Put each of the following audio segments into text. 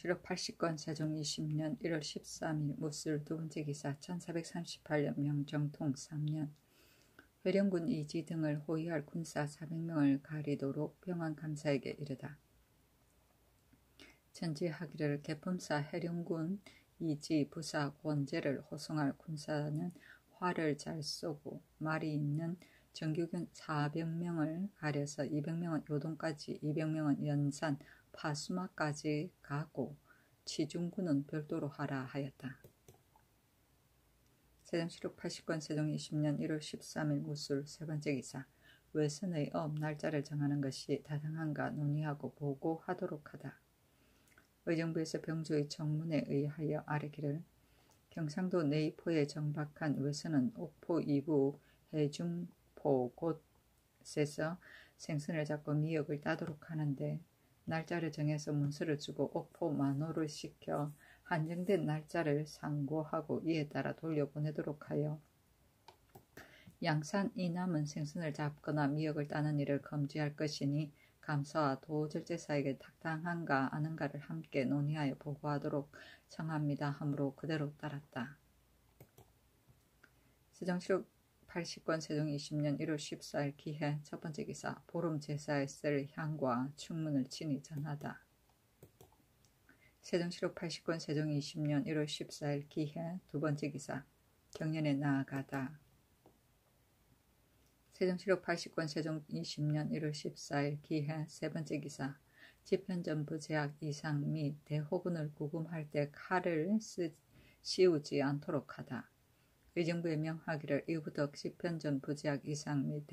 세종시록 80권 세종 20년 1월 13일 무술 두번째 기사 1438년 명정통 3년 회령군 이지 등을 호위할 군사 400명을 가리도록 병왕감사에게 이르다. 천지하기를 개품사 해령군 이지 부사 권제를 호송할 군사는 활을 잘 쏘고 말이 있는 정규군 400명을 가려서 200명은 요동까지 200명은 연산 파수마까지 가고 치중군은 별도로 하라 하였다. 세종시록 80권 세종 20년 1월 13일 무술 세번째 기사 외선의 업 날짜를 정하는 것이 타당한가 논의하고 보고하도록 하다. 의정부에서 병조의 청문에 의하여 아뢰기를 경상도 내이포에 정박한 외선은 옥포 이부 해중포 곳에서 생선을 잡고 미역을 따도록 하는데 날짜를 정해서 문서를 주고 옥포 만호를 시켜 한정된 날짜를 상고하고 이에 따라 돌려보내도록 하여 양산 이남은 생선을 잡거나 미역을 따는 일을 금지할 것이니 감사와 도절제사에게 타당한가 아는가를 함께 논의하여 보고하도록 청합니다 하므로 그대로 따랐다. 세종시록 80권 세종 20년 1월 14일 기해 첫번째 기사 보름 제사에 쓸 향과 충문을 친히 전하다. 세종시록 80권 세종 20년 1월 14일 기해 두번째 기사 경연에 나아가다. 세종시록 80권 세종 20년 1월 14일 기해 세번째 기사 집현전부 제약 이상 및 대호군을 구금할 때 칼을 씌우지 않도록 하다. 의정부에 명하기를 이후부터 집현전 부제약 이상 및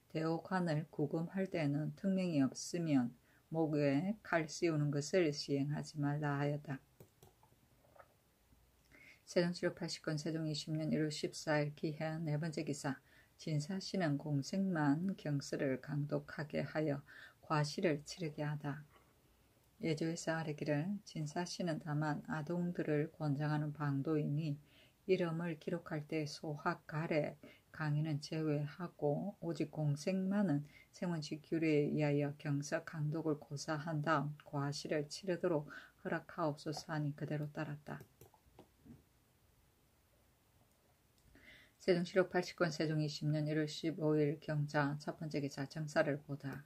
대호관을 구금할 때에는 특명이 없으면 목에 칼 씌우는 것을 시행하지 말라 하였다. 세종시록 80권 세종 20년 1월 14일 기해 네번째 기사 진사씨는 공생만 경서를 강독하게 하여 과시를 치르게 하다. 예조에서 아뢰기를 진사씨는 다만 아동들을 권장하는 방도이니 이름을 기록할 때 소학 가래 강의는 제외하고 오직 공생만은 생원시 규례에 의하여 경서 강독을 고사한 다음 과시를 치르도록 허락하옵소서 하니 그대로 따랐다. 세종시록 80권 세종 20년 1월 15일 경자 첫번째 기사 정사를 보다.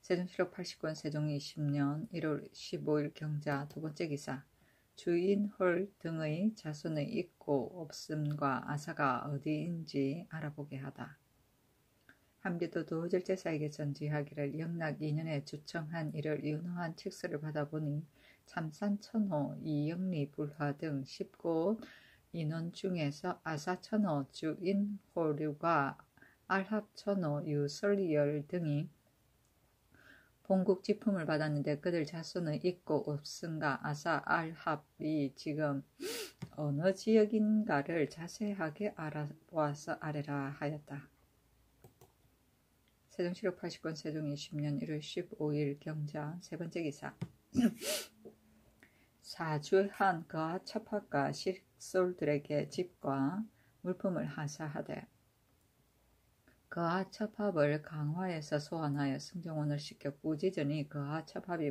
세종시록 80권 세종 20년 1월 15일 경자 두번째 기사 주인홀 등의 자손의 있고 없음과 아사가 어디인지 알아보게 하다. 함께도 도절제사에게 전지하기를 영락 2년에 주청한 이를 유능한 칙서를 받아보니 참산천호, 이영리, 불화 등 10곳 인원 중에서 아사천호, 주인홀과 알합천호, 유설열 등이 본국지품을 받았는데 그들 자손은 있고 없음과 아사 알합이 지금 어느 지역인가를 자세하게 알아보아서 아뢰라 하였다. 세종시록 80권 세종 20년 1월 15일 경자 세번째 기사 사주한 그와 첩학과 식솔들에게 집과 물품을 하사하되 그하 첩합을 강화해서 소환하여 승정원을 시켜 꾸짖으니 그하 첩합이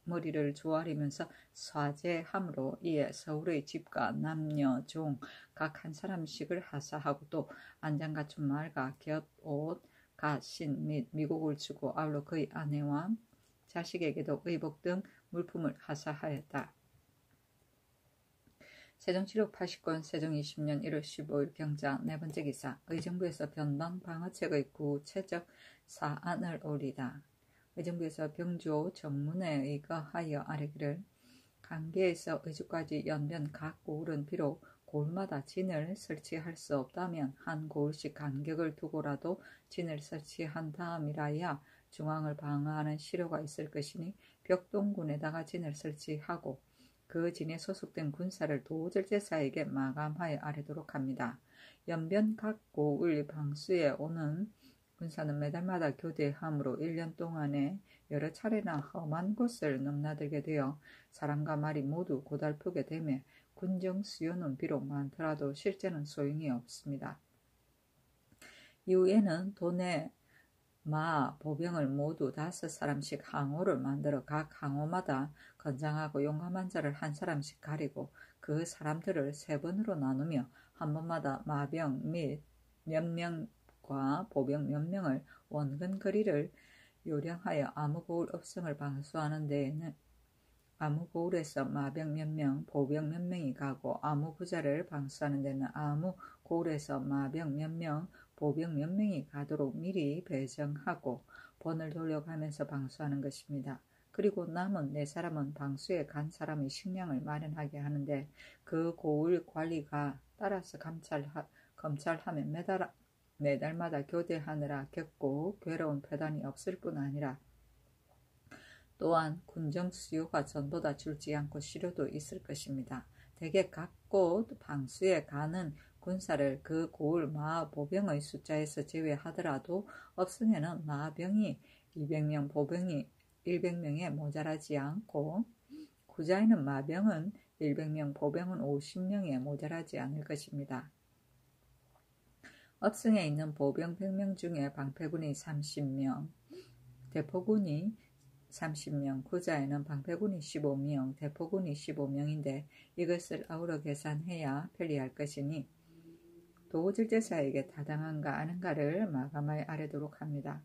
머리를 조아리면서 사죄함으로 이에 서울의 집과 남녀 종 각 한 사람씩을 하사하고 또 안장갖춘 말과 곁옷 갓신 및 미국을 주고 아울러 그의 아내와 자식에게도 의복 등 물품을 하사하였다. 세종시록 80권 세종 20년 1월 15일 경자 네번째 기사 의정부에서 변방방어책의 구체적 사안을 올리다. 의정부에서 병조 정문에 의거하여 아뢰기를 강계에서 의주까지 연변 각 고을은 비록 고을마다 진을 설치할 수 없다면 한 고을씩 간격을 두고라도 진을 설치한 다음이라야 중앙을 방어하는 실효가 있을 것이니 벽동군에다가 진을 설치하고 그 진에 소속된 군사를 도절제사에게 마감하여 아뢰도록 합니다. 연변 각 고을 방수에 오는 군사는 매달마다 교대함으로 1년 동안에 여러 차례나 험한 곳을 넘나들게 되어 사람과 말이 모두 고달프게 되며 군정 수요는 비록 많더라도 실제는 소용이 없습니다. 이후에는 도내 마, 보병을 모두 5사람씩 항우를 만들어 각 항우마다 건장하고 용감한 자를 한 사람씩 가리고 그 사람들을 3번으로 나누며 한 번마다 마병 및 몇 명과 보병 몇 명을 원근 거리를 요령하여 아무고울 업성을 방수하는 데에는 아무고울에서 마병 몇 명, 보병 몇 명이 가고 아무부자를 방수하는 데는 아무고울에서 마병 몇 명, 보병 몇 명이 가도록 미리 배정하고 번을 돌려가면서 방수하는 것입니다. 그리고 남은 4사람은 방수에 간 사람의 식량을 마련하게 하는데 그 고울 관리가 따라서 검찰하며 매달마다 교대하느라 겪고 괴로운 패단이 없을 뿐 아니라 또한 군정 수요가 전보다 줄지 않고 실효도 있을 것입니다. 대개 각 곳 방수에 가는 군사를 그 고을 마 보병의 숫자에서 제외하더라도 업성에는 마병이 200명, 보병이 100명에 모자라지 않고 구자에는 마병은 100명, 보병은 50명에 모자라지 않을 것입니다. 업성에 있는 보병 100명 중에 방패군이 30명, 대포군이 30명, 구자에는 방패군이 15명, 대포군이 15명인데 이것을 아우러 계산해야 편리할 것이니 도질제사에게 타당한가 아닌가를 마감하여 아뢰도록 합니다.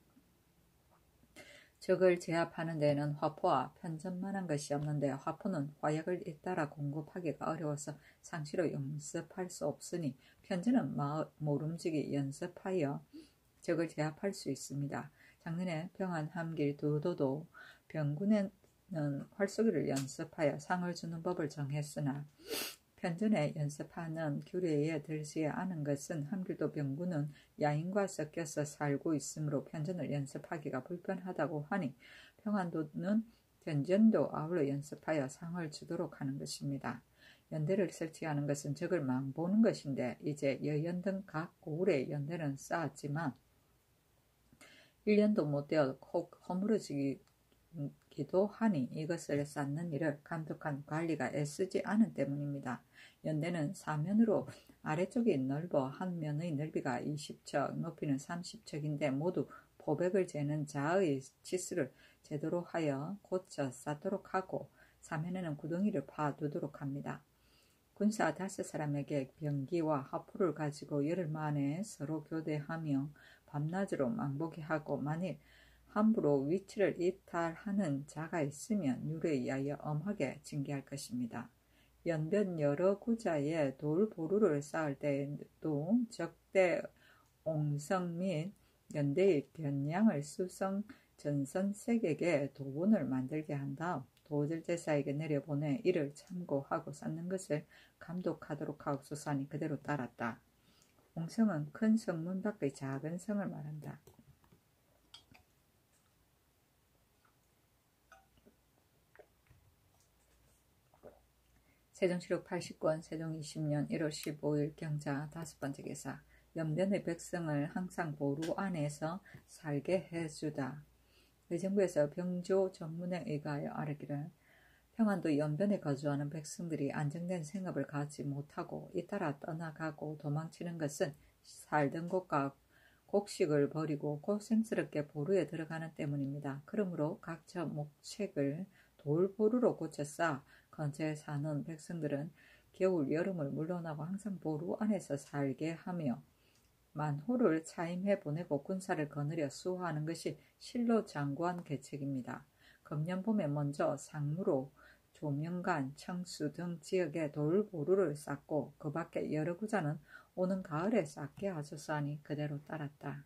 적을 제압하는 데에는 화포와 편전만한 것이 없는데 화포는 화약을 잇따라 공급하기가 어려워서 상시로 연습할 수 없으니 편전은 모름지기 연습하여 적을 제압할 수 있습니다. 작년에 병한 함길 두도도 병군에는 활쏘기를 연습하여 상을 주는 법을 정했으나 편전에 연습하는 규례에 들지 않은 것은 함길도 병군은 야인과 섞여서 살고 있으므로 편전을 연습하기가 불편하다고 하니 평안도는 편전도 아울러 연습하여 상을 주도록 하는 것입니다. 연대를 설치하는 것은 적을 망보는 것인데 이제 여연 등 각 고을의 연대는 쌓았지만 1년도 못 되어 혹 허물어지기도 하니 이것을 쌓는 일을 감독한 관리가 애쓰지 않은 때문입니다. 연대는 사면으로 아래쪽이 넓어 한 면의 넓이가 20척, 높이는 30척인데 모두 포백을 재는 자의 치수를 제대로 하여 고쳐 쌓도록 하고 사면에는 구덩이를 파두도록 합니다. 군사 5사람에게 병기와 화포를 가지고 열흘 만에 서로 교대하며 밤낮으로 망보게 하고 만일 함부로 위치를 이탈하는 자가 있으면 율에 의하여 엄하게 징계할 것입니다. 연변 여러 구자에 돌보루를 쌓을 때에도 적대 옹성 및 연대의 변량을 수성 전선색에게 도본을 만들게 한 다음 도질제사에게 내려보내 이를 참고하고 쌓는 것을 감독하도록 하옵소서하니 그대로 따랐다. 옹성은 큰 성문 밖의 작은 성을 말한다. 세종시록 80권 세종 20년 1월 15일 경자 5번째 기사. 연변의 백성을 항상 보루 안에서 살게 해주다. 의정부에서 병조 정문에 의거하여 아뢰기를 평안도 연변에 거주하는 백성들이 안정된 생업을 갖지 못하고 잇따라 떠나가고 도망치는 것은 살던 곳과 곡식을 버리고 고생스럽게 보루에 들어가는 때문입니다. 그러므로 각처 목책을 돌보루로 고쳐 쌓아 근처에 사는 백성들은 겨울 여름을 물러나고 항상 보루 안에서 살게 하며 만호를 차임해 보내고 군사를 거느려 수호하는 것이 실로 장구한 계책입니다. 금년 봄에 먼저 상무로 조명간, 청수 등 지역에 돌보루를 쌓고 그 밖에 여러 구자는 오는 가을에 쌓게 하소서 하니 그대로 따랐다.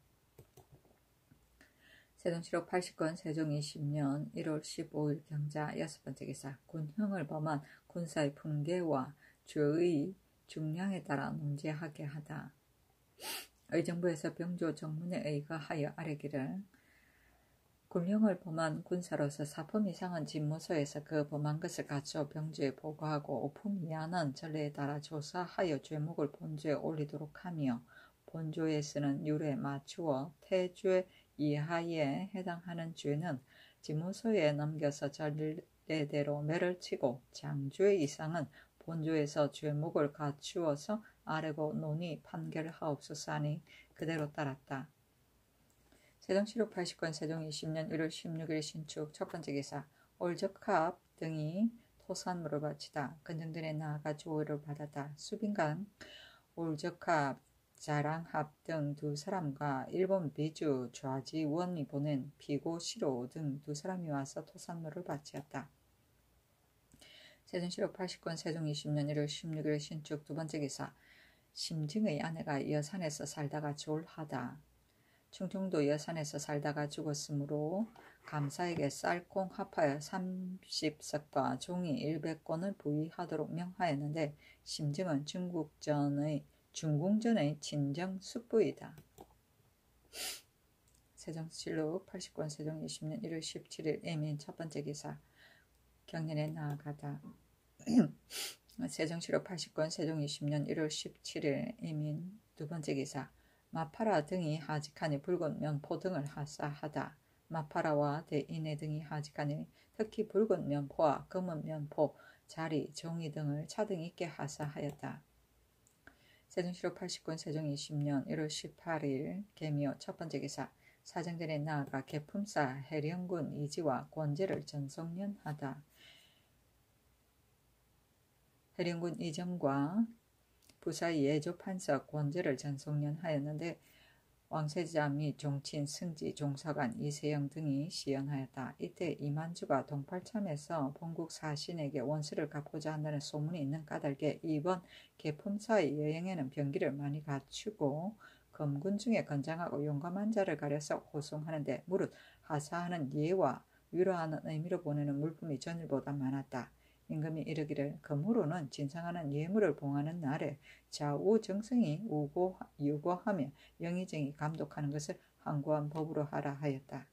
세종시록 80권 세종 20년 1월 15일 경자 6번째 기사. 군형을 범한 군사의 풍계와 죄의 중량에 따라 논제하게 하다. 의정부에서 병조 정문에 의거하여 아뢰기를 군령을 범한 군사로서 사품 이상은 집무소에서 그 범한 것을 갖추어 병조에 보고하고 오품 이하는 전례에 따라 조사하여 죄목을 본조에 올리도록 하며 본조에 쓰는 율에 맞추어 태죄 이하에 해당하는 죄는 집무소에 넘겨서 전례대로 매를 치고 장죄 이상은 본조에서 죄목을 갖추어서 아뢰고 논의 판결하옵소서 하니 그대로 따랐다. 세종실록 80권 세종 20년 1월 16일 신축 첫 번째 기사 올적합 등이 토산물을 바치다. 근정들에 나아가 조의를 받았다. 수빈강 올적합 자랑합 등 두 사람과 일본 비주 좌지원이 보낸 피고 시로 등 두 사람이 와서 토산물을 바치었다. 세종실록 80권 세종 20년 1월 16일 신축 두 번째 기사 심증의 아내가 여산에서 살다가 졸하다. 충청도 여산에서 살다가 죽었으므로 감사에게 쌀콩 합하여 30석과 종이 100권을 부의하도록 명하였는데 심증은 중궁전의 친정 숙부이다. 세종실록 80권 세종 20년 1월 17일 애민 첫 번째 기사 경년에 나아가다. 세종실록 80권 세종 20년 1월 17일 애민 두 번째 기사 마파라 등이 하직하니 붉은 면포 등을 하사하다. 마파라와 대인회 등이 하직하니 특히 붉은 면포와 검은 면포, 자리, 종이 등을 차등 있게 하사하였다. 세종실록 80권 세종 20년 1월 18일 계미호 첫 번째 기사 사정전에 나아가 개품사 해령군 이지와 권제를 전성년하다. 해령군 이정과 부사 예조판서 권제를 전성년하였는데 왕세자 및 종친, 승지, 종사관, 이세영 등이 시연하였다. 이때 이만주가 동팔참에서 본국 사신에게 원수를 갚고자 한다는 소문이 있는 까닭에 이번 개품사의 여행에는 병기를 많이 갖추고 검군 중에 건장하고 용감한 자를 가려서 호송하는데 무릇 하사하는 예와 위로하는 의미로 보내는 물품이 전일보다 많았다. 임금이 이르기를 금으로는 진상하는 예물을 봉하는 날에 좌우 정성이 유고하며 영의정이 감독하는 것을 항구한 법으로 하라 하였다.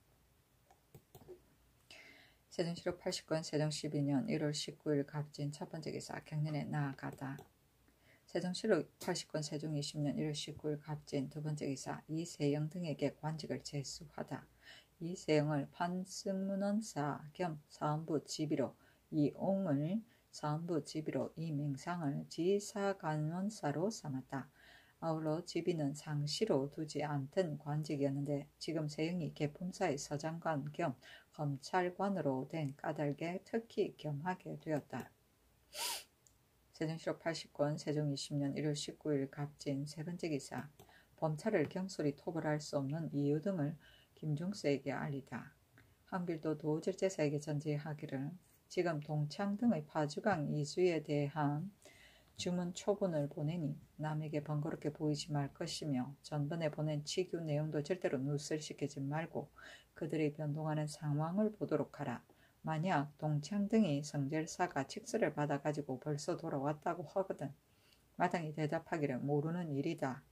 세종실록 80권 세종 12년 1월 19일 갑진 첫 번째 기사 경년에 나아가다. 세종실록 80권 세종 20년 1월 19일 갑진 두 번째 기사 이세영 등에게 관직을 제수하다. 이세영을 판승문원사 겸 사헌부 지비로 이옹을 사헌부 지비로 이맹상을 지사간원사로 삼았다. 아울러 지비는 상시로 두지 않던 관직이었는데 지금 세영이 개품사의 서장관 겸 검찰관으로 된 까닭에 특히 겸하게 되었다. 세종실록 80권 세종 20년 1월 19일 갑진 세 번째 기사 범찰을 경솔히 토벌할 수 없는 이유 등을 김종서에게 알리다. 한길도 도절제사에게 전제하기를 지금 동창 등의 파주강 이수에 대한 주문 초본을 보내니 남에게 번거롭게 보이지 말 것이며 전번에 보낸 치규 내용도 절대로 누설시키지 말고 그들이 변동하는 상황을 보도록 하라. 만약 동창 등이 성절사가 칙서를 받아가지고 벌써 돌아왔다고 하거든 마땅히 대답하기를 모르는 일이다.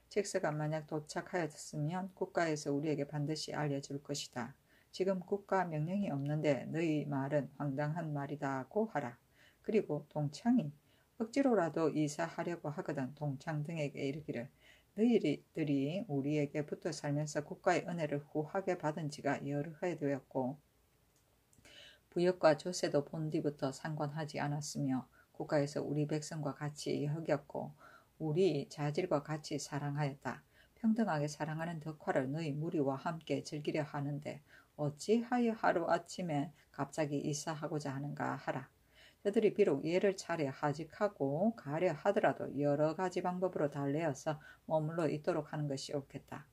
칙서가 만약 도착하였으면 국가에서 우리에게 반드시 알려줄 것이다. 지금 국가 명령이 없는데 너희 말은 황당한 말이다고 하라. 그리고 동창이 억지로라도 이사하려고 하거든 동창 등에게 이르기를 너희들이 우리에게 붙어 살면서 국가의 은혜를 후하게 받은 지가 여러 해 되었고 부역과 조세도 본디부터 상관하지 않았으며 국가에서 우리 백성과 같이 여겼고 우리 자질과 같이 사랑하였다. 평등하게 사랑하는 덕화를 너희 무리와 함께 즐기려 하는데 어찌하여 하루아침에 갑자기 이사하고자 하는가 하라. 저들이 비록 예를 차려 하직하고 가려 하더라도 여러 가지 방법으로 달래어서 머물러 있도록 하는 것이 옳겠다.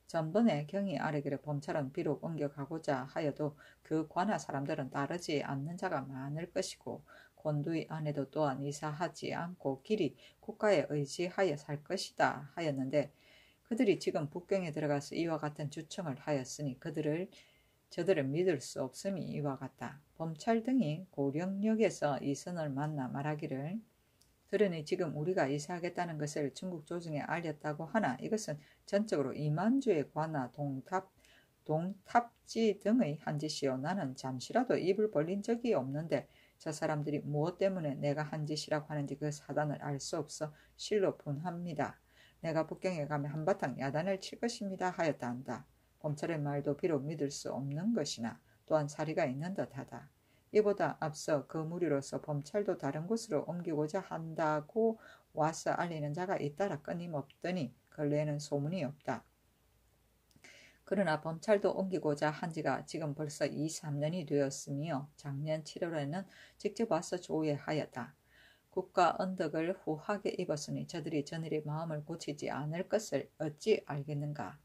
전번에 경이 아래기를 범찰은 비록 옮겨가고자 하여도 그 관할 사람들은 따르지 않는 자가 많을 것이고 권두의 아내도 또한 이사하지 않고 길이 국가에 의지하여 살 것이다 하였는데 그들이 지금 북경에 들어가서 이와 같은 주청을 하였으니 저들을 믿을 수 없음이 이와 같다. 범찰 등이 고령역에서 이선을 만나 말하기를 들으니 지금 우리가 이사하겠다는 것을 중국 조정에 알렸다고 하나 이것은 전적으로 이만주의 관하 동탑지 등의 한 짓이요 나는 잠시라도 입을 벌린 적이 없는데 저 사람들이 무엇 때문에 내가 한 짓이라고 하는지 그 사단을 알 수 없어 실로 분합니다. 내가 북경에 가면 한바탕 야단을 칠 것입니다 하였다 한다. 범찰의 말도 비록 믿을 수 없는 것이나 또한 사리가 있는 듯하다. 이보다 앞서 그 무리로서 범찰도 다른 곳으로 옮기고자 한다고 와서 알리는 자가 잇따라 끊임없더니 근래에는 소문이 없다. 그러나 범찰도 옮기고자 한 지가 지금 벌써 2, 3년이 되었으며 작년 7월에는 직접 와서 조회하였다. 국가 언덕을 후하게 입었으니 저들이 전일의 마음을 고치지 않을 것을 어찌 알겠는가.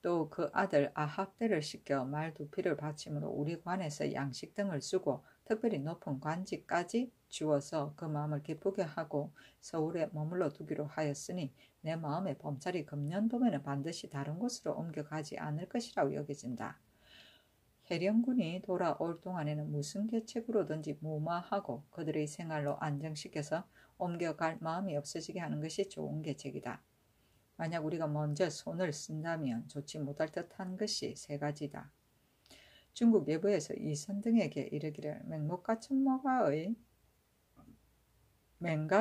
또 그 아들 아합대를 시켜 말두피를 바침으로 우리 관에서 양식 등을 주고 특별히 높은 관직까지 주어서 그 마음을 기쁘게 하고 서울에 머물러 두기로 하였으니 내 마음에 범찰이 금년도면은 반드시 다른 곳으로 옮겨가지 않을 것이라고 여겨진다. 해령군이 돌아올 동안에는 무슨 계책으로든지 무마하고 그들의 생활로 안정시켜서 옮겨갈 마음이 없어지게 하는 것이 좋은 계책이다. 만약 우리가 먼저 손을 쓴다면 좋지 못할 듯한 것이 세 가지다. 중국 외부에서 이선 등에게 이르기를 맹가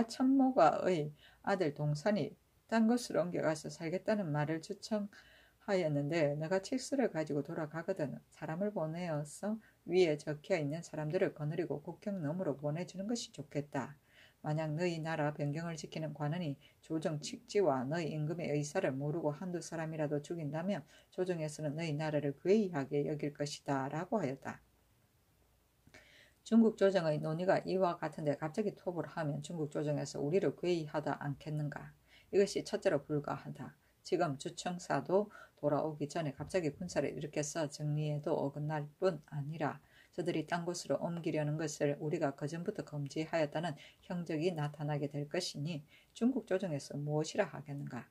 천모가의 아들 동산이 딴 곳으로 옮겨가서 살겠다는 말을 주청하였는데 내가 칠수를 가지고 돌아가거든 사람을 보내어서 위에 적혀있는 사람들을 거느리고 국경 너머로 보내주는 것이 좋겠다. 만약 너희 나라 변경을 지키는 관원이 조정 칙지와 너희 임금의 의사를 모르고 한두 사람이라도 죽인다면 조정에서는 너희 나라를 괴이하게 여길 것이다 라고 하였다. 중국 조정의 논의가 이와 같은데 갑자기 토부를 하면 중국 조정에서 우리를 괴이하다 않겠는가. 이것이 첫째로 불가하다. 지금 주청사도 돌아오기 전에 갑자기 군사를 일으켜서 정리해도 어긋날 뿐 아니라 저들이 딴 곳으로 옮기려는 것을 우리가 그전부터 금지하였다는 형적이 나타나게 될 것이니 중국 조정에서 무엇이라 하겠는가.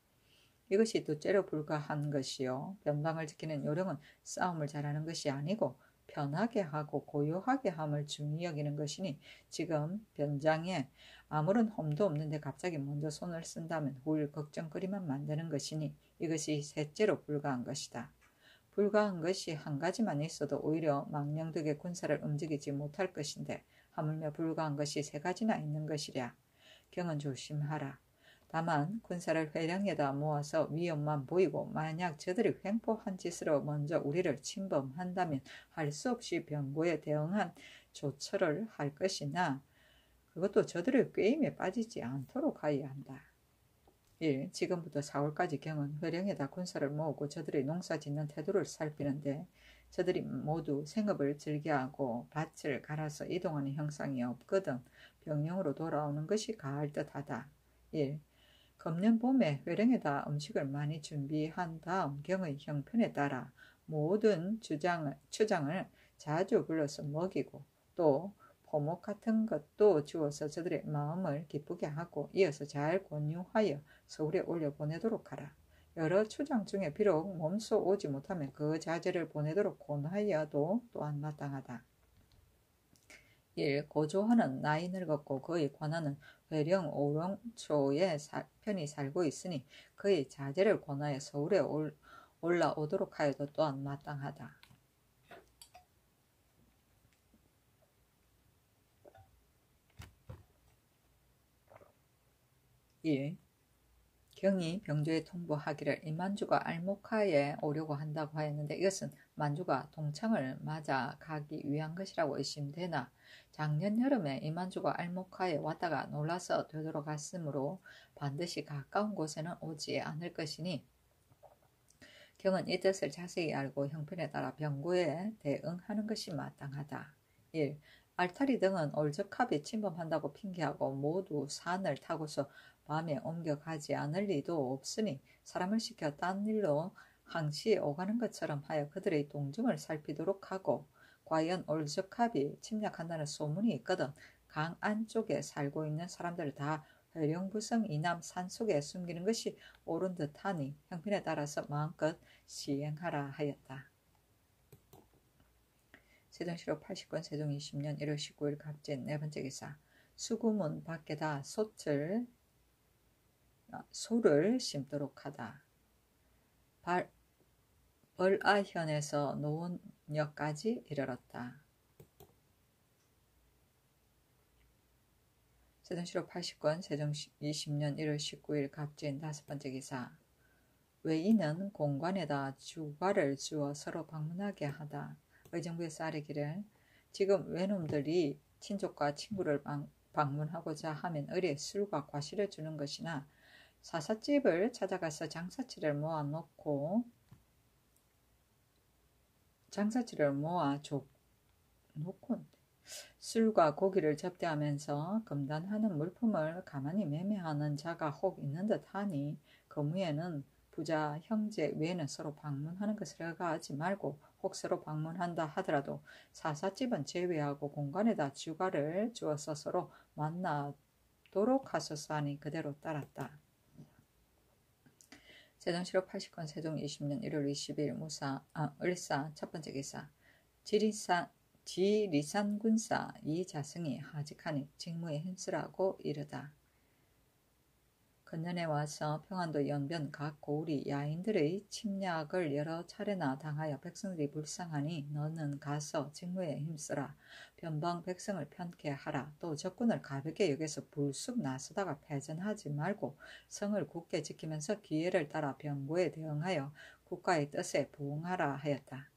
이것이 둘째로 불가한 것이요. 변방을 지키는 요령은 싸움을 잘하는 것이 아니고 편하게 하고 고요하게 함을 중히 여기는 것이니 지금 변장에 아무런 험도 없는데 갑자기 먼저 손을 쓴다면 후일 걱정거리만 만드는 것이니 이것이 셋째로 불가한 것이다. 불가한 것이 한 가지만 있어도 오히려 망령되게 군사를 움직이지 못할 것인데 하물며 불가한 것이 세 가지나 있는 것이랴. 경은 조심하라. 다만 군사를 회량에다 모아서 위험만 보이고 만약 저들이 횡포한 짓으로 먼저 우리를 침범한다면 할 수 없이 병고에 대응한 조처를 할 것이나 그것도 저들의 꾀임에 빠지지 않도록 하여야 한다. 1. 지금부터 4월까지 경은 회령에다 군사를 모으고 저들의 농사짓는 태도를 살피는데 저들이 모두 생업을 즐겨하고 밭을 갈아서 이동하는 형상이 없거든 병영으로 돌아오는 것이 가할 듯하다. 1. 금년 봄에 회령에다 음식을 많이 준비한 다음 경의 형편에 따라 모든 추장을 자주 불러서 먹이고 또 포목 같은 것도 주어서 저들의 마음을 기쁘게 하고 이어서 잘 권유하여 서울에 올려보내도록 하라. 여러 추장 중에 비록 몸소 오지 못하면 그 자제를 보내도록 권하여도 또한 마땅하다. 1. 고조하는 나이 늙었고 그의 관원은 회령 오령초에 편히 살고 있으니 그의 자제를 권하여 서울에 올라오도록 하여도 또한 마땅하다. 1. 경이 병조에 통보하기를 이만주가 알목하에 오려고 한다고 하였는데 이것은 만주가 동창을 맞아 가기 위한 것이라고 의심되나 작년 여름에 이만주가 알목하에 왔다가 놀라서 되돌아갔으므로 반드시 가까운 곳에는 오지 않을 것이니 경은 이 뜻을 자세히 알고 형편에 따라 병고에 대응하는 것이 마땅하다. 1. 알타리 등은 올적합이 침범한다고 핑계하고 모두 산을 타고서 밤에 옮겨가지 않을 리도 없으니 사람을 시켜 딴 일로 항시에 오가는 것처럼 하여 그들의 동정을 살피도록 하고 과연 올적합이 침략한다는 소문이 있거든 강 안쪽에 살고 있는 사람들을 다 회령부성 이남 산속에 숨기는 것이 옳은 듯하니 형편에 따라서 마음껏 시행하라 하였다. 세종시록 80권 세종 20년 1월 19일 갑진 네 번째 기사 수구문 밖에다 소를 심도록 하다. 벌아현에서 노원역까지 이르렀다. 세종시록 80권 세종 20년 1월 19일 갑진 다섯 번째 기사 외인은 공관에다 주과를 주어 서로 방문하게 하다. 의정부에서 아뢰기를 지금 외놈들이 친족과 친구를 방문하고자 하면 의례 술과 과실을 주는 것이나 사삿집을 찾아가서 장사치를 모아놓고 장사치를 모아 놓곤 술과 고기를 접대하면서 금단하는 물품을 가만히 매매하는 자가 혹 있는 듯하니 거무에는 부자 형제 외에는 서로 방문하는 것을 허가하지 말고 혹 서로 방문한다 하더라도 사사집은 제외하고 공간에다 주가를 주어서 서로 만나도록 하소서 하니 그대로 따랐다. 세종시로 80권 세종 20년 1월 20일 을사 첫 번째 기사 지리산군사 이자승이 하직하니 직무에 힘쓰라고 이르다. 근년에 와서 평안도 연변 각 고을이 야인들의 침략을 여러 차례나 당하여 백성들이 불쌍하니 너는 가서 직무에 힘쓰라. 변방 백성을 편케 하라. 또 적군을 가볍게 여겨서 불쑥 나서다가 패전하지 말고 성을 굳게 지키면서 기회를 따라 병고에 대응하여 국가의 뜻에 부응하라 하였다.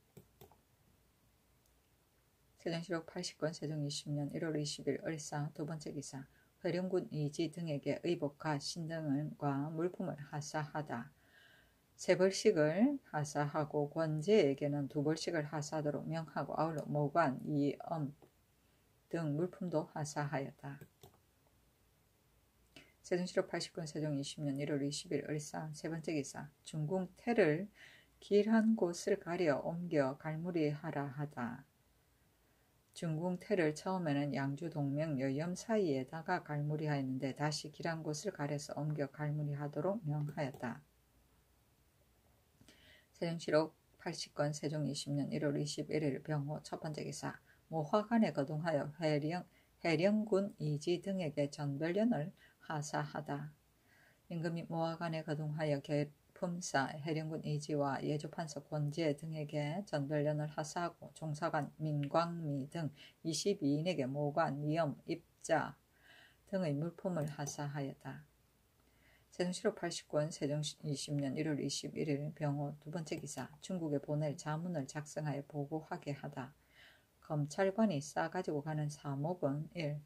세종시록 80권 세종 20년 1월 20일 을사 두 번째 기사 회령군 이지 등에게 의복과 신등과 물품을 하사하다. 3벌씩을 하사하고 권제에게는 2벌씩을 하사하도록 명하고 아울러 모관, 이엄 등 물품도 하사하였다. 세종시록 80권 세종 20년 1월 20일 을사 세 번째 기사 중궁 태를 길한 곳을 가려 옮겨 갈무리하라 하다. 중궁 태를 처음에는 양주 동명 여염 사이에다가 갈무리하였는데 다시 길한 곳을 가려서 옮겨 갈무리하도록 명하였다. 세종시록 80권 세종 20년 1월 21일 병호 첫 번째 기사 모화관에 거동하여 해령군 이지 등에게 전별련을 하사하다. 임금이 모화관에 거동하여 품사 해령군 이지와 예조판서 권제 등에게 전별련을 하사하고 종사관 민광미 등 22인에게 모관, 위엄, 입자 등의 물품을 하사하였다. 세종시록 80권 세종 20년 1월 21일 병호 두 번째 기사 중국에 보낼 자문을 작성하여 보고하게 하다. 검찰관이 싸가지고 가는 사목은 1.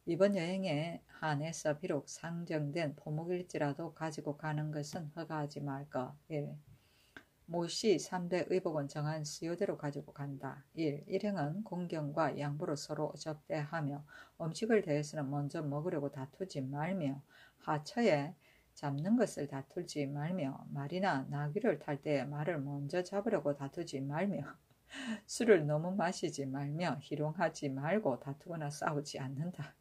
이번 여행에 한해서 비록 상정된 포목일지라도 가지고 가는 것은 허가하지 말 것. 1. 모시 300 의복은 정한 수요대로 가지고 간다. 1. 일행은 공경과 양보로 서로 접대하며 음식을 대해서는 먼저 먹으려고 다투지 말며 하처에 잡는 것을 다투지 말며 말이나 나귀를 탈 때 말을 먼저 잡으려고 다투지 말며 술을 너무 마시지 말며 희롱하지 말고 다투거나 싸우지 않는다.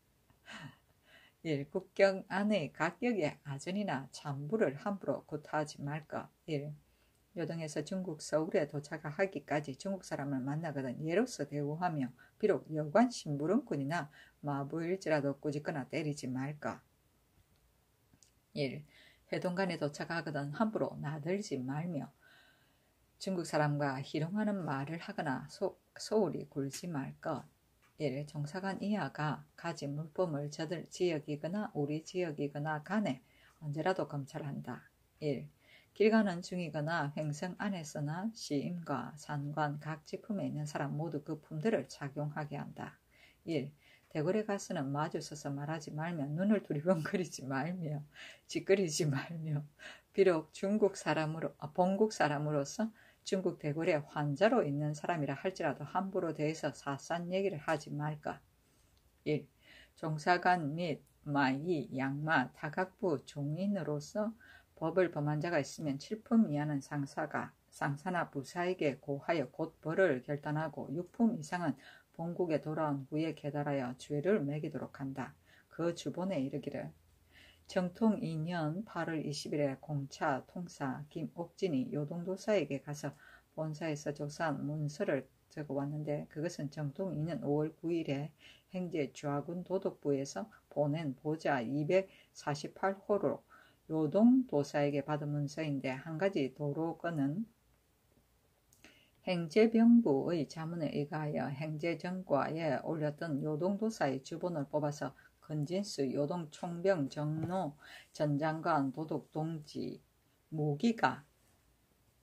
1. 국경 안의 각격의 아전이나 잠부를 함부로 구타하지 말 것. 1. 요동에서 중국 서울에 도착하기까지 중국 사람을 만나거든 예로서 대우하며 비록 여관 심부름꾼이나 마부일지라도 꾸짖거나 때리지 말 것. 1. 해동간에 도착하거든 함부로 나들지 말며 중국 사람과 희롱하는 말을 하거나 소울이 굴지 말 것. 1. 종사관 이하가 가진 물품을 저들 지역이거나 우리 지역이거나 간에 언제라도 검찰한다. 1. 길 가는 중이거나 횡성 안에서나 시임과 산관 각 지품에 있는 사람 모두 그 품들을 착용하게 한다. 1. 대궐에 가서는 마주 서서 말하지 말며 눈을 두리번거리지 말며 짓거리지 말며 비록 본국 사람으로서 중국 대궐에 환자로 있는 사람이라 할지라도 함부로 대해서 사산 얘기를 하지 말까. 1. 종사관 및 마이, 양마, 타각부, 종인으로서 법을 범한 자가 있으면 7품 이하는 상사나 부사에게 고하여 곧 벌을 결단하고 6품 이상은 본국에 돌아온 후에 계달하여 죄를 매기도록 한다. 그 주본에 이르기를 정통 2년 8월 20일에 공차 통사 김옥진이 요동도사에게 가서 본사에서 조사한 문서를 적어왔는데 그것은 정통 2년 5월 9일에 행제 좌군 도독부에서 보낸 보자 248호로 요동도사에게 받은 문서인데 한 가지 도로건은 행제병부의 자문에 의하여 행제정과에 올렸던 요동도사의 주본을 뽑아서 건진수 요동총병 정로 전장관 도독동지 무기가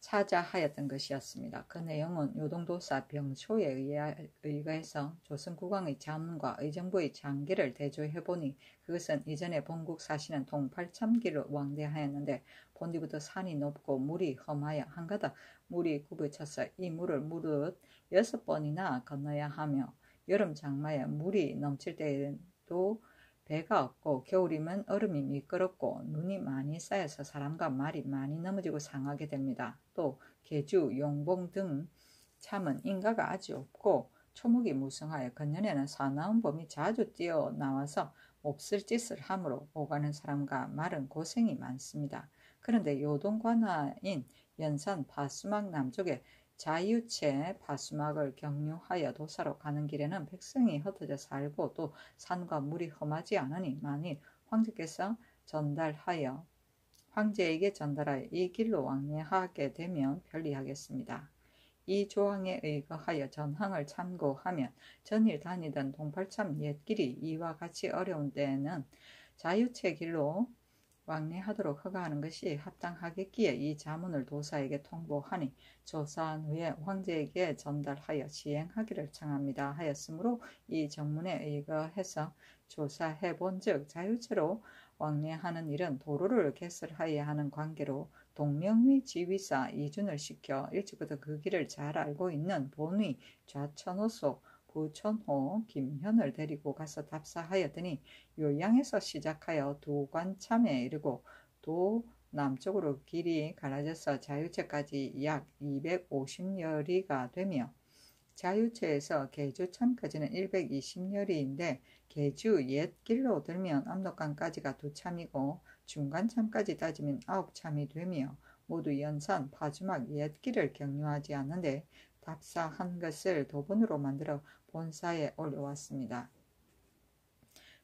차자하였던 것이었습니다. 그 내용은 요동도사 병초에 의거해서 조선국왕의 자문과 의정부의 장기를 대조해보니 그것은 이전에 본국 사시는 동팔참기를 왕래하였는데 본디부터 산이 높고 물이 험하여 한가닥 물이 굽어쳐서 이 물을 무릇 6번이나 건너야 하며 여름 장마에 물이 넘칠 때에도 배가 없고 겨울이면 얼음이 미끄럽고 눈이 많이 쌓여서 사람과 말이 많이 넘어지고 상하게 됩니다. 또 계주, 용봉 등 참은 인가가 아주 없고 초목이 무성하여 건년에는 사나운 봄이 자주 뛰어나와서 몹쓸 짓을 함으로 오가는 사람과 말은 고생이 많습니다. 그런데 요동관하인 연산 파수막 남쪽에 자유채 파수막을 경유하여 도사로 가는 길에는 백성이 흩어져 살고 또 산과 물이 험하지 않으니 만일 황제에게 전달하여 이 길로 왕래하게 되면 편리하겠습니다. 이 조항에 의거하여 전항을 참고하면 전일 다니던 동팔참 옛길이 이와 같이 어려운 때에는 자유채 길로 왕래하도록 허가하는 것이 합당하겠기에 이 자문을 도사에게 통보하니 조사한 후에 황제에게 전달하여 시행하기를 청합니다 하였으므로 이 정문에 의거해서 조사해본즉 자유채로 왕래하는 일은 도로를 개설하여야 하는 관계로 동령위 지휘사 이준을 시켜 일찍부터 그 길을 잘 알고 있는 본위 좌천호소 부천호 김현을 데리고 가서 답사하였더니 요양에서 시작하여 도관참에 이르고 도 남쪽으로 길이 갈라져서 자유채까지 약 250여리가 되며 자유채에서 계주참까지는 120여리인데 계주 옛 길로 들면 압록강까지가 2참이고 중간참까지 따지면 9참이 되며 모두 연산 파주막 옛 길을 경유하지 않는데 답사한 것을 도본으로 만들어 본사에 올려왔습니다.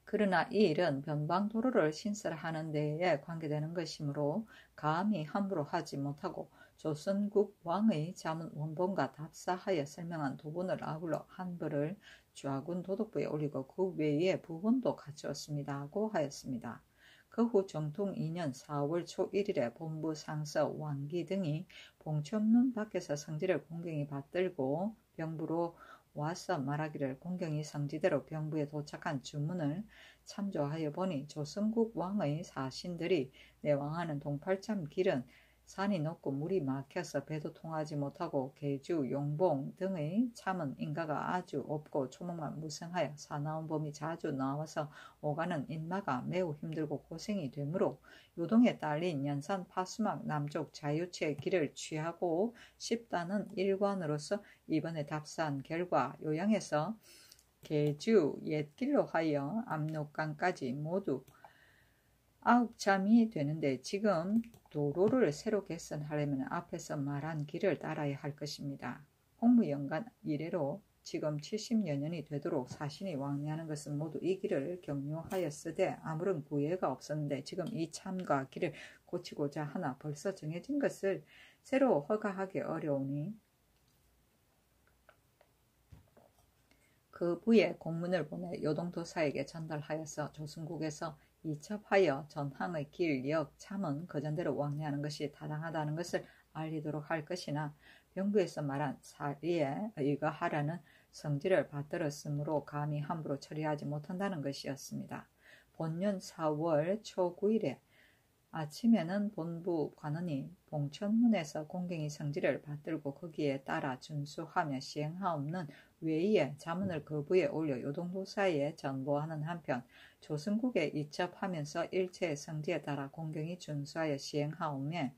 그러나 이 일은 변방도로를 신설하는 데에 관계되는 것이므로 감히 함부로 하지 못하고 조선국 왕의 자문 원본과 답사하여 설명한 도본을 아울러 한 벌을 좌군 도독부에 올리고 그 외에 부본도 갖추었습니다 하고 하였습니다. 그 후 정통 2년 4월 초 1일에 본부 상서 왕기 등이 봉천문 밖에서 성지를 공경히 받들고 병부로 와서 말하기를 공경이 성지대로 병부에 도착한 주문을 참조하여 보니 조선국 왕의 사신들이 내왕하는 동팔참 길은 산이 높고 물이 막혀서 배도 통하지 못하고 계주, 용봉 등의 참은 인가가 아주 없고 초목만 무성하여 사나운 봄이 자주 나와서 오가는 인마가 매우 힘들고 고생이 되므로 요동에 딸린 연산 파수막 남쪽 자유채의 길을 취하고 싶다는 일관으로서 이번에 답사한 결과 요양에서 계주 옛길로 하여 압록강까지 모두 9참이 되는데 지금 도로를 새로 개선하려면 앞에서 말한 길을 따라야 할 것입니다. 홍무연간 이래로 지금 70여 년이 되도록 사신이 왕래하는 것은 모두 이 길을 경유하였으되 아무런 구애가 없었는데 지금 이 참과 길을 고치고자 하나 벌써 정해진 것을 새로 허가하기 어려우니 그 부에 공문을 보내 요동도사에게 전달하여서 조선국에서 이첩하여 전항의 길, 역, 참은 그전대로 왕래하는 것이 타당하다는 것을 알리도록 할 것이나 병부에서 말한 사리에 의거하라는 성지를 받들었으므로 감히 함부로 처리하지 못한다는 것이었습니다. 본년 4월 초 9일에 아침에는 본부 관원이 봉천문에서 공경이 성지를 받들고 거기에 따라 준수하며 시행하옵는 외에 자문을 거부에 올려 요동도사에 전보하는 한편 조선국에 이첩하면서 일체의 성지에 따라 공경이 준수하여 시행하오매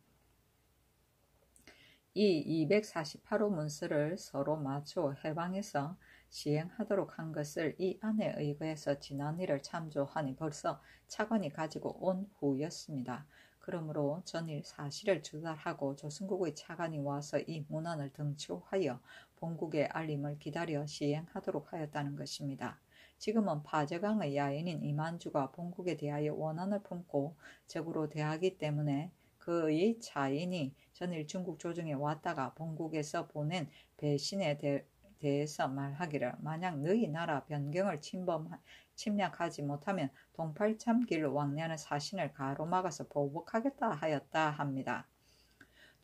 이 248호 문서를 서로 맞춰 해방해서 시행하도록 한 것을 이 안에 의거해서 지난 일을 참조하니 벌써 차관이 가지고 온 후였습니다. 그러므로 전일 사실을 주달하고 조선국의 차관이 와서 이 문안을 등초하여 본국의 알림을 기다려 시행하도록 하였다는 것입니다. 지금은 파저강의 야인인 이만주가 본국에 대하여 원한을 품고 적으로 대하기 때문에 그의 차인이 전일 중국 조정에 왔다가 본국에서 보낸 배신에 대해서 말하기를 만약 너희 나라 변경을 침략하지 못하면 동팔참 길로 왕래하는 사신을 가로막아서 보복하겠다 하였다 합니다.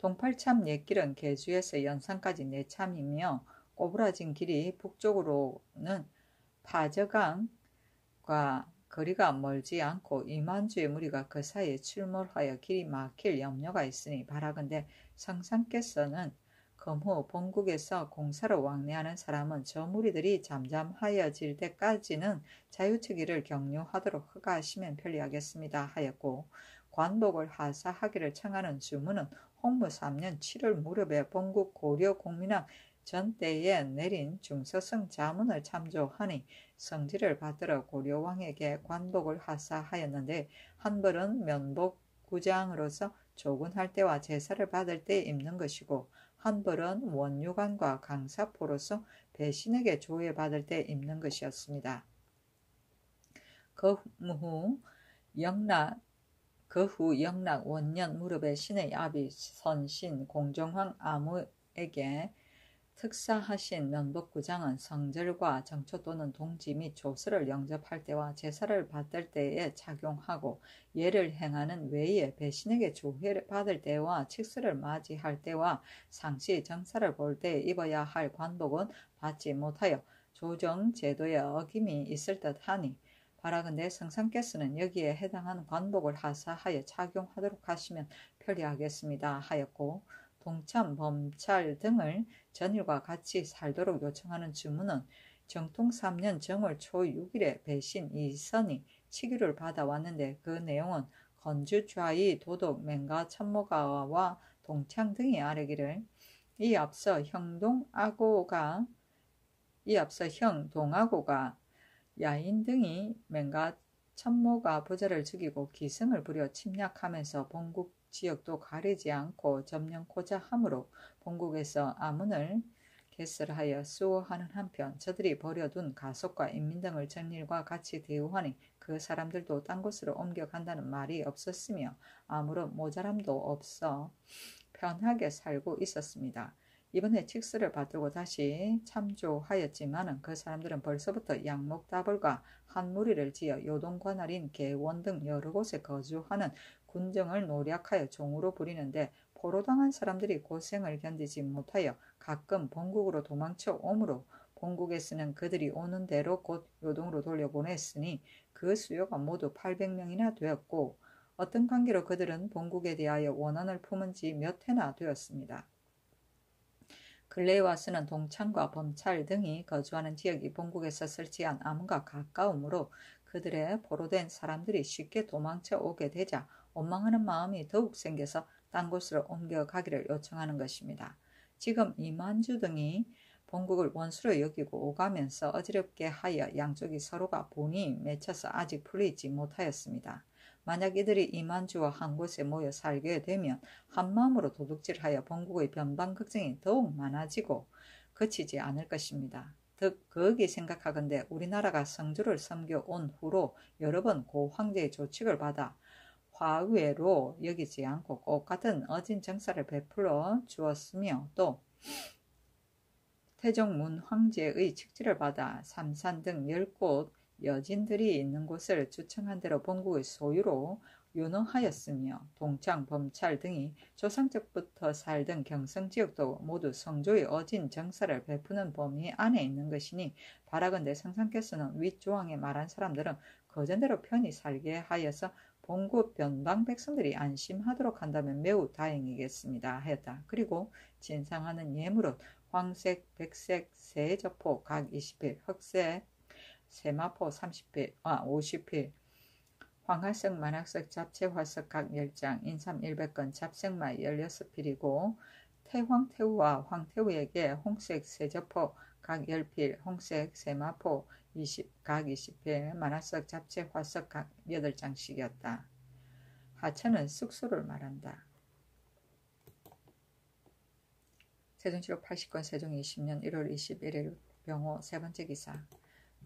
동팔참 옛길은 계주에서 연산까지 4참이며 꼬부라진 길이 북쪽으로는 파저강과 거리가 멀지 않고 2만 주의 무리가 그 사이에 출몰하여 길이 막힐 염려가 있으니 바라건대 성상께서는 금후 본국에서 공사로 왕래하는 사람은 저 무리들이 잠잠하여질 때까지는 자유투기를 격려하도록 허가하시면 편리하겠습니다 하였고, 관복을 하사하기를 청하는 주문은 홍무 3년 7월 무렵에 본국 고려 공민왕 전때에 내린 중서성 자문을 참조하니 성지를 받들어 고려왕에게 관복을 하사하였는데, 한벌은 면복구장으로서 조군할 때와 제사를 받을 때 입는 것이고, 한벌은 원유관과 강사포로서 배신에게 조회받을 때 입는 것이었습니다. 그 후 영락 원년 무렵에 신의 아비 선신 공정황 아무에게 특사하신 면복구장은 성절과 정초 또는 동지 및 조서를 영접할 때와 제사를 받을 때에 착용하고, 예를 행하는 외에 배신에게 조회를 받을 때와 칙수를 맞이할 때와 상시 정사를 볼 때 입어야 할 관복은 받지 못하여 조정 제도에 어김이 있을 듯하니, 바라건대 성상께서는 여기에 해당하는 관복을 하사하여 착용하도록 하시면 편리하겠습니다 하였고, 동참, 범찰 등을 전일과 같이 살도록 요청하는 주문은 정통 3년 정월 초 6일에 배신 이선이 치규를 받아왔는데, 그 내용은 건주좌의 도독 맹가 천모가와 동창 등이 아뢰기를 이 앞서 형 동아고가 야인 등이 맹가 천모가 부자를 죽이고 기승을 부려 침략하면서 본국 지역도 가리지 않고 점령코자 하므로 본국에서 아문을 개설하여 수호하는 한편, 저들이 버려둔 가속과 인민 등을 정일과 같이 대우하니 그 사람들도 딴 곳으로 옮겨간다는 말이 없었으며 아무런 모자람도 없어 편하게 살고 있었습니다. 이번에 칙수를 받들고 다시 참조하였지만은 그 사람들은 벌써부터 양목다벌과 한 무리를 지어 요동관할인 개원 등 여러 곳에 거주하는 군정을 노략하여 종으로 부리는데, 포로당한 사람들이 고생을 견디지 못하여 가끔 본국으로 도망쳐 오므로 본국에서는 그들이 오는 대로 곧 요동으로 돌려보냈으니 그 수요가 모두 800명이나 되었고, 어떤 관계로 그들은 본국에 대하여 원한을 품은 지 몇 해나 되었습니다. 근래에 와서는 동창과 범찰 등이 거주하는 지역이 본국에서 설치한 아문과 가까우므로 그들의 포로된 사람들이 쉽게 도망쳐 오게 되자 원망하는 마음이 더욱 생겨서 딴 곳으로 옮겨가기를 요청하는 것입니다. 지금 이만주 등이 본국을 원수로 여기고 오가면서 어지럽게 하여 양쪽이 서로가 본이 맺혀서 아직 풀리지 못하였습니다. 만약 이들이 이만주와 한 곳에 모여 살게 되면 한마음으로 도둑질하여 본국의 변방 걱정이 더욱 많아지고 그치지 않을 것입니다. 득 거기 생각하건대 우리나라가 성주를 섬겨온 후로 여러 번 고 황제의 조칙을 받아 화외로 여기지 않고 꼭 같은 어진 정사를 베풀어 주었으며, 또 태종문 황제의 칙지를 받아 삼산 등 10곳 여진들이 있는 곳을 주청한 대로 본국의 소유로 윤허하였으며, 동창, 범찰 등이 조상적부터 살던 경성지역도 모두 성조의 어진 정사를 베푸는 범위 안에 있는 것이니, 바라건대 성상께서는 윗조항에 말한 사람들은 거전대로 편히 살게 하여서 본국 변방 백성들이 안심하도록 한다면 매우 다행이겠습니다 하였다. 그리고 진상하는 예물은 황색, 백색, 세저포 각 20필, 흑색 세마포 50필, 황화색, 만학색, 잡채, 화석 각 10장, 인삼 100건, 잡색말 16필이고, 태황태우와 황태우에게 홍색 세저포 각 10필, 홍색 세마포 각 20필, 만학색, 잡채, 화석 각 8장씩이었다. 하천은 숙소를 말한다. 세종실록 80권 세종 20년 1월 21일 병호 세 번째 기사.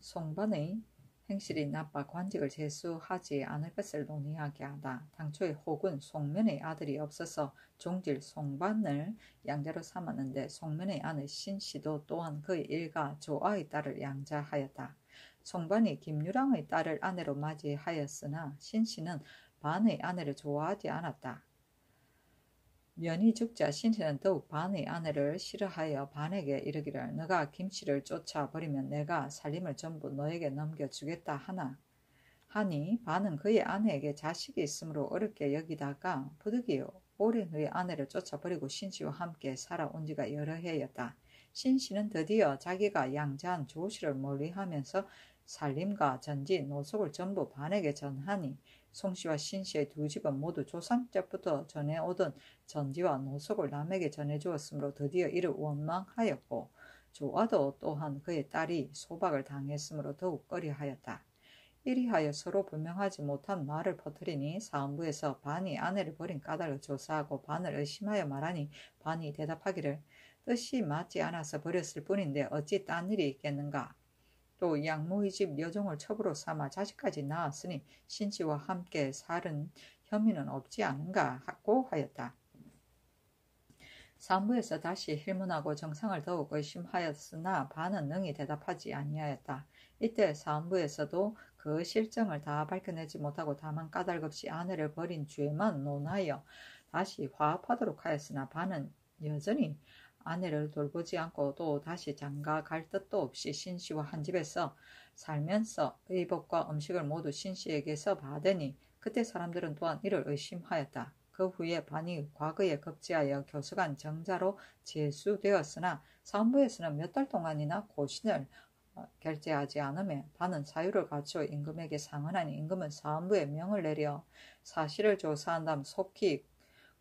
송반의 행실이 나빠 관직을 제수하지 않을 것을 논의하게 하다. 당초에 혹은 송면의 아들이 없어서 종질 송반을 양자로 삼았는데, 송면의 아내 신씨도 또한 그의 일가 조아의 딸을 양자하였다. 송반이 김유랑의 딸을 아내로 맞이하였으나 신씨는 반의 아내를 좋아하지 않았다. 면이 죽자 신씨는 더욱 반의 아내를 싫어하여 반에게 이르기를 너가 김씨를 쫓아버리면 내가 살림을 전부 너에게 넘겨주겠다 하니 반은 그의 아내에게 자식이 있으므로 어렵게 여기다가 부득이 오랜 후에 아내를 쫓아버리고 신씨와 함께 살아온 지가 여러 해였다. 신씨는 드디어 자기가 양자한 조씨를 멀리하면서 살림과 전지, 노속을 전부 반에게 전하니 송씨와 신씨의 두 집은 모두 조상 때부터 전해오던 전지와 노속을 남에게 전해주었으므로 드디어 이를 원망하였고 조아도 또한 그의 딸이 소박을 당했으므로 더욱 꺼려하였다. 이리하여 서로 분명하지 못한 말을 퍼뜨리니 사헌부에서 반이 아내를 버린 까닭을 조사하고 반을 의심하여 말하니 반이 대답하기를 뜻이 맞지 않아서 버렸을 뿐인데 어찌 딴 일이 있겠는가. 또 양모의 집 여종을 첩으로 삼아 자식까지 낳았으니 신씨와 함께 살은 혐의는 없지 않은가 하고 하였다. 사헌부에서 다시 힐문하고 정상을 더욱 의심하였으나 반은 능히 대답하지 아니하였다. 이때 사헌부에서도 그 실정을 다 밝혀내지 못하고 다만 까닭없이 아내를 버린 죄만 논하여 다시 화합하도록 하였으나 반은 여전히 아내를 돌보지 않고 또 다시 장가 갈 뜻도 없이 신씨와 한 집에서 살면서 의복과 음식을 모두 신씨에게서 받으니 그때 사람들은 또한 이를 의심하였다. 그 후에 반이 과거에 급제하여 교수관 정자로 제수되었으나 사헌부에서는 몇 달 동안이나 고신을 결제하지 않으며 반은 사유를 갖추어 임금에게 상언하니 임금은 사헌부에 명을 내려 사실을 조사한 다음 속히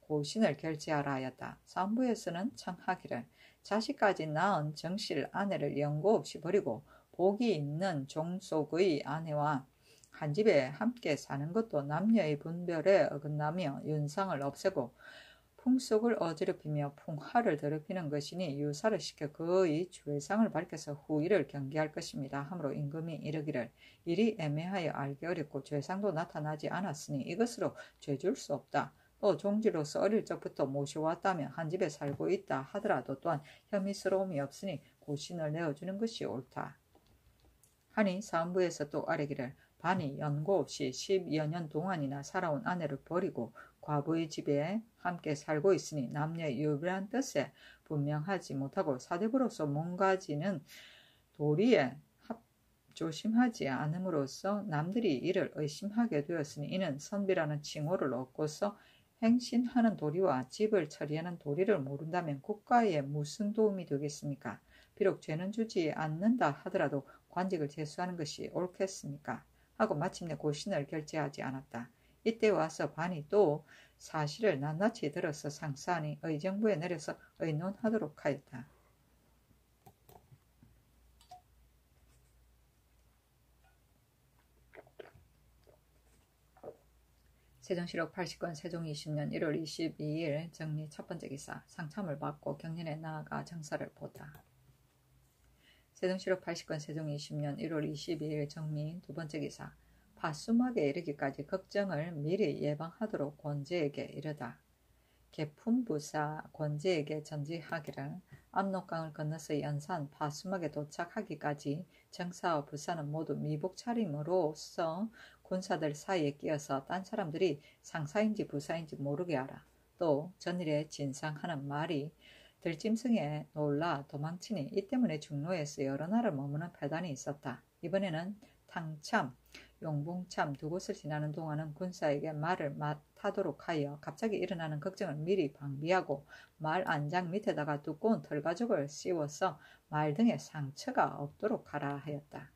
고신을 결제하라 하였다. 사헌부에서는 청하기를 자식까지 낳은 정실 아내를 연고 없이 버리고 복이 있는 종속의 아내와 한 집에 함께 사는 것도 남녀의 분별에 어긋나며 윤상을 없애고 풍속을 어지럽히며 풍화를 더럽히는 것이니 유사를 시켜 그의 죄상을 밝혀서 후일을 경계할 것입니다. 하므로 임금이 이르기를 일이 애매하여 알기 어렵고 죄상도 나타나지 않았으니 이것으로 죄줄 수 없다. 또 종지로서 어릴 적부터 모셔왔다면 한 집에 살고 있다 하더라도 또한 혐의스러움이 없으니 고신을 내어주는 것이 옳다. 하니 사헌부에서 또 아뢰기를 반이 연고 없이 10여 년 동안이나 살아온 아내를 버리고 과부의 집에 함께 살고 있으니 남녀의 유별한 뜻에 분명하지 못하고 사대부로서 몸가지는 도리에 조심하지 않음으로써 남들이 이를 의심하게 되었으니 이는 선비라는 칭호를 얻고서 행신하는 도리와 집을 처리하는 도리를 모른다면 국가에 무슨 도움이 되겠습니까? 비록 죄는 주지 않는다 하더라도 관직을 제수하는 것이 옳겠습니까? 하고 마침내 고신을 결제하지 않았다. 이때 와서 반이 또 사실을 낱낱이 들어서 상사하니 의정부에 내려서 의논하도록 하였다. 세종시록 80권 세종 20년 1월 22일 정리 첫 번째 기사 상참을 받고 경년에 나아가 정사를 보다. 세종시록 80권 세종 20년 1월 22일 정리 두 번째 기사 파수막에 이르기까지 걱정을 미리 예방하도록 권제에게 이르다. 개품부사 권제에게 전지하기를 압록강을 건너서 연산 파수막에 도착하기까지 정사와 부사는 모두 미복 차림으로써 군사들 사이에 끼어서 딴 사람들이 상사인지 부사인지 모르게 하라. 또 전일에 진상하는 말이 들짐승에 놀라 도망치니 이 때문에 중로에서 여러 날을 머무는 패단이 있었다. 이번에는 탕참, 용봉참 두 곳을 지나는 동안은 군사에게 말을 타도록 하여 갑자기 일어나는 걱정을 미리 방비하고 말 안장 밑에다가 두꺼운 털가죽을 씌워서 말 등에 상처가 없도록 하라 하였다.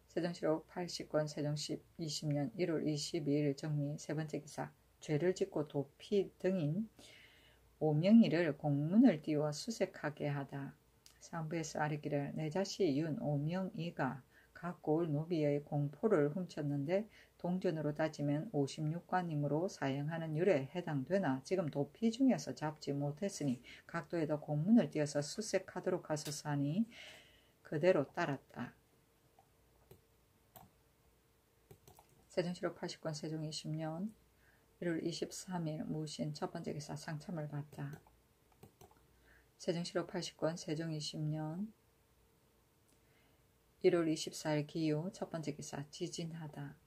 세종시록 80권 세종 20년 1월 22일 정리 세 번째 기사 죄를 짓고 도피 등인 오명이를 공문을 띄워 수색하게 하다. 사헌부에서 아뢰기를 내 자식 윤 오명이가 각 고을 노비의 공포를 훔쳤는데 동전으로 따지면 56관임으로 사형하는 율에 해당되나 지금 도피 중에서 잡지 못했으니 각도에도 공문을 띄어서 수색하도록 하소서 하니 그대로 따랐다. 세종시록 80권 세종 20년 1월 23일 무신 첫 번째 기사 상참을 받다. 세종시록 80권 세종 20년 1월 24일 기유 첫 번째 기사 지진하다.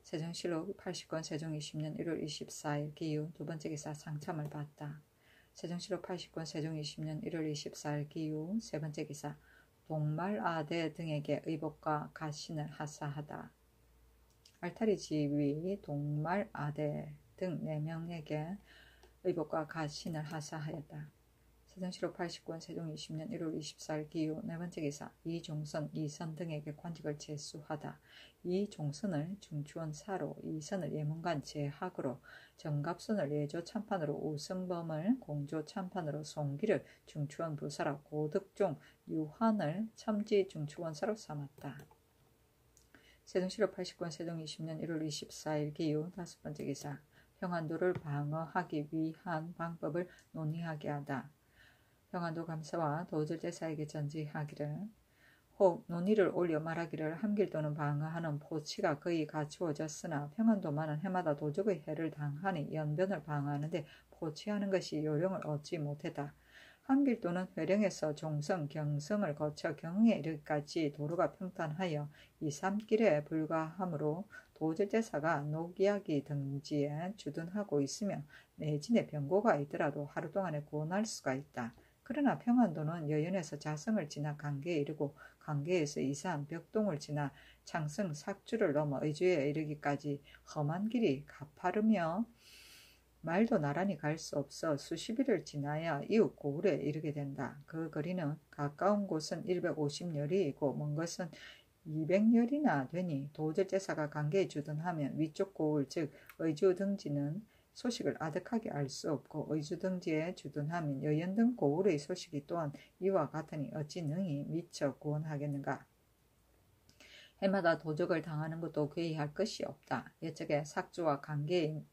세종실록 80권 세종 20년 1월 24일 기유 두 번째 기사 상참을 받다. 세종실록 80권 세종 20년 1월 24일 기유 세 번째 기사 동말아대 등에게 의복과 가신을 하사하다. 알타리 지위 동말아대 등 4명에게 의복과 가신을 하사하였다. 세종실록 80권 세종 20년 1월 24일 기유 네 번째 기사 이종선, 이선 등에게 관직을 제수하다. 이종선을 중추원사로, 이선을 예문관 제학으로, 정갑선을 예조 참판으로, 우승범을 공조 참판으로, 송기를 중추원 부사라, 고득종, 유환을 첨지 중추원사로 삼았다. 세종실록 80권 세종 20년 1월 24일 기유 다섯 번째 기사 평안도를 방어하기 위한 방법을 논의하게 하다. 평안도 감사와 도절제사에게 전지하기를 혹 논의를 올려 말하기를 함길도는 방어하는 포치가 거의 갖추어졌으나 평안도만은 해마다 도적의 해를 당하니 연변을 방어하는데 포치하는 것이 요령을 얻지 못했다. 함길도는 회령에서 종성, 경성을 거쳐 경에 이르기까지 도로가 평탄하여 2, 3길에 불과하므로 도절제사가 녹이야기 등지에 주둔하고 있으며 내진에 병고가 있더라도 하루 동안에 구원할 수가 있다. 그러나 평안도는 여연에서 자성을 지나 강계에 이르고 강계에서 이산 벽동을 지나 창성 삭주를 넘어 의주에 이르기까지 험한 길이 가파르며 말도 나란히 갈 수 없어 수십일을 지나야 이웃 고을에 이르게 된다. 그 거리는 가까운 곳은 150여리이고 먼 것은 200여리나 되니 도절제사가 강계에 주둔하면 위쪽 고을 즉 의주 등지는 소식을 아득하게 알 수 없고 의주 등지에 주둔하면 여연 등 고을의 소식이 또한 이와 같으니 어찌 능히 미처 구원하겠는가. 해마다 도적을 당하는 것도 괴이할 것이 없다. 옛적에 삭주와 강계에는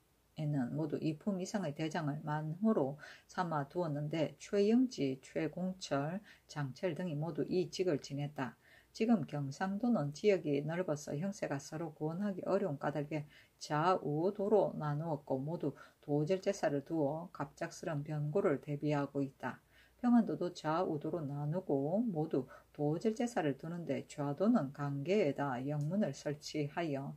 모두 2품 이상의 대장을 만호로 삼아 두었는데 최영지, 최공철, 장철 등이 모두 이 직을 지냈다. 지금 경상도는 지역이 넓어서 형세가 서로 구원하기 어려운 까닭에 좌우도로 나누었고 모두 도절제사를 두어 갑작스런 변고를 대비하고 있다. 평안도도 좌우도로 나누고 모두 도절제사를 두는데 좌도는 강계에다 영문을 설치하여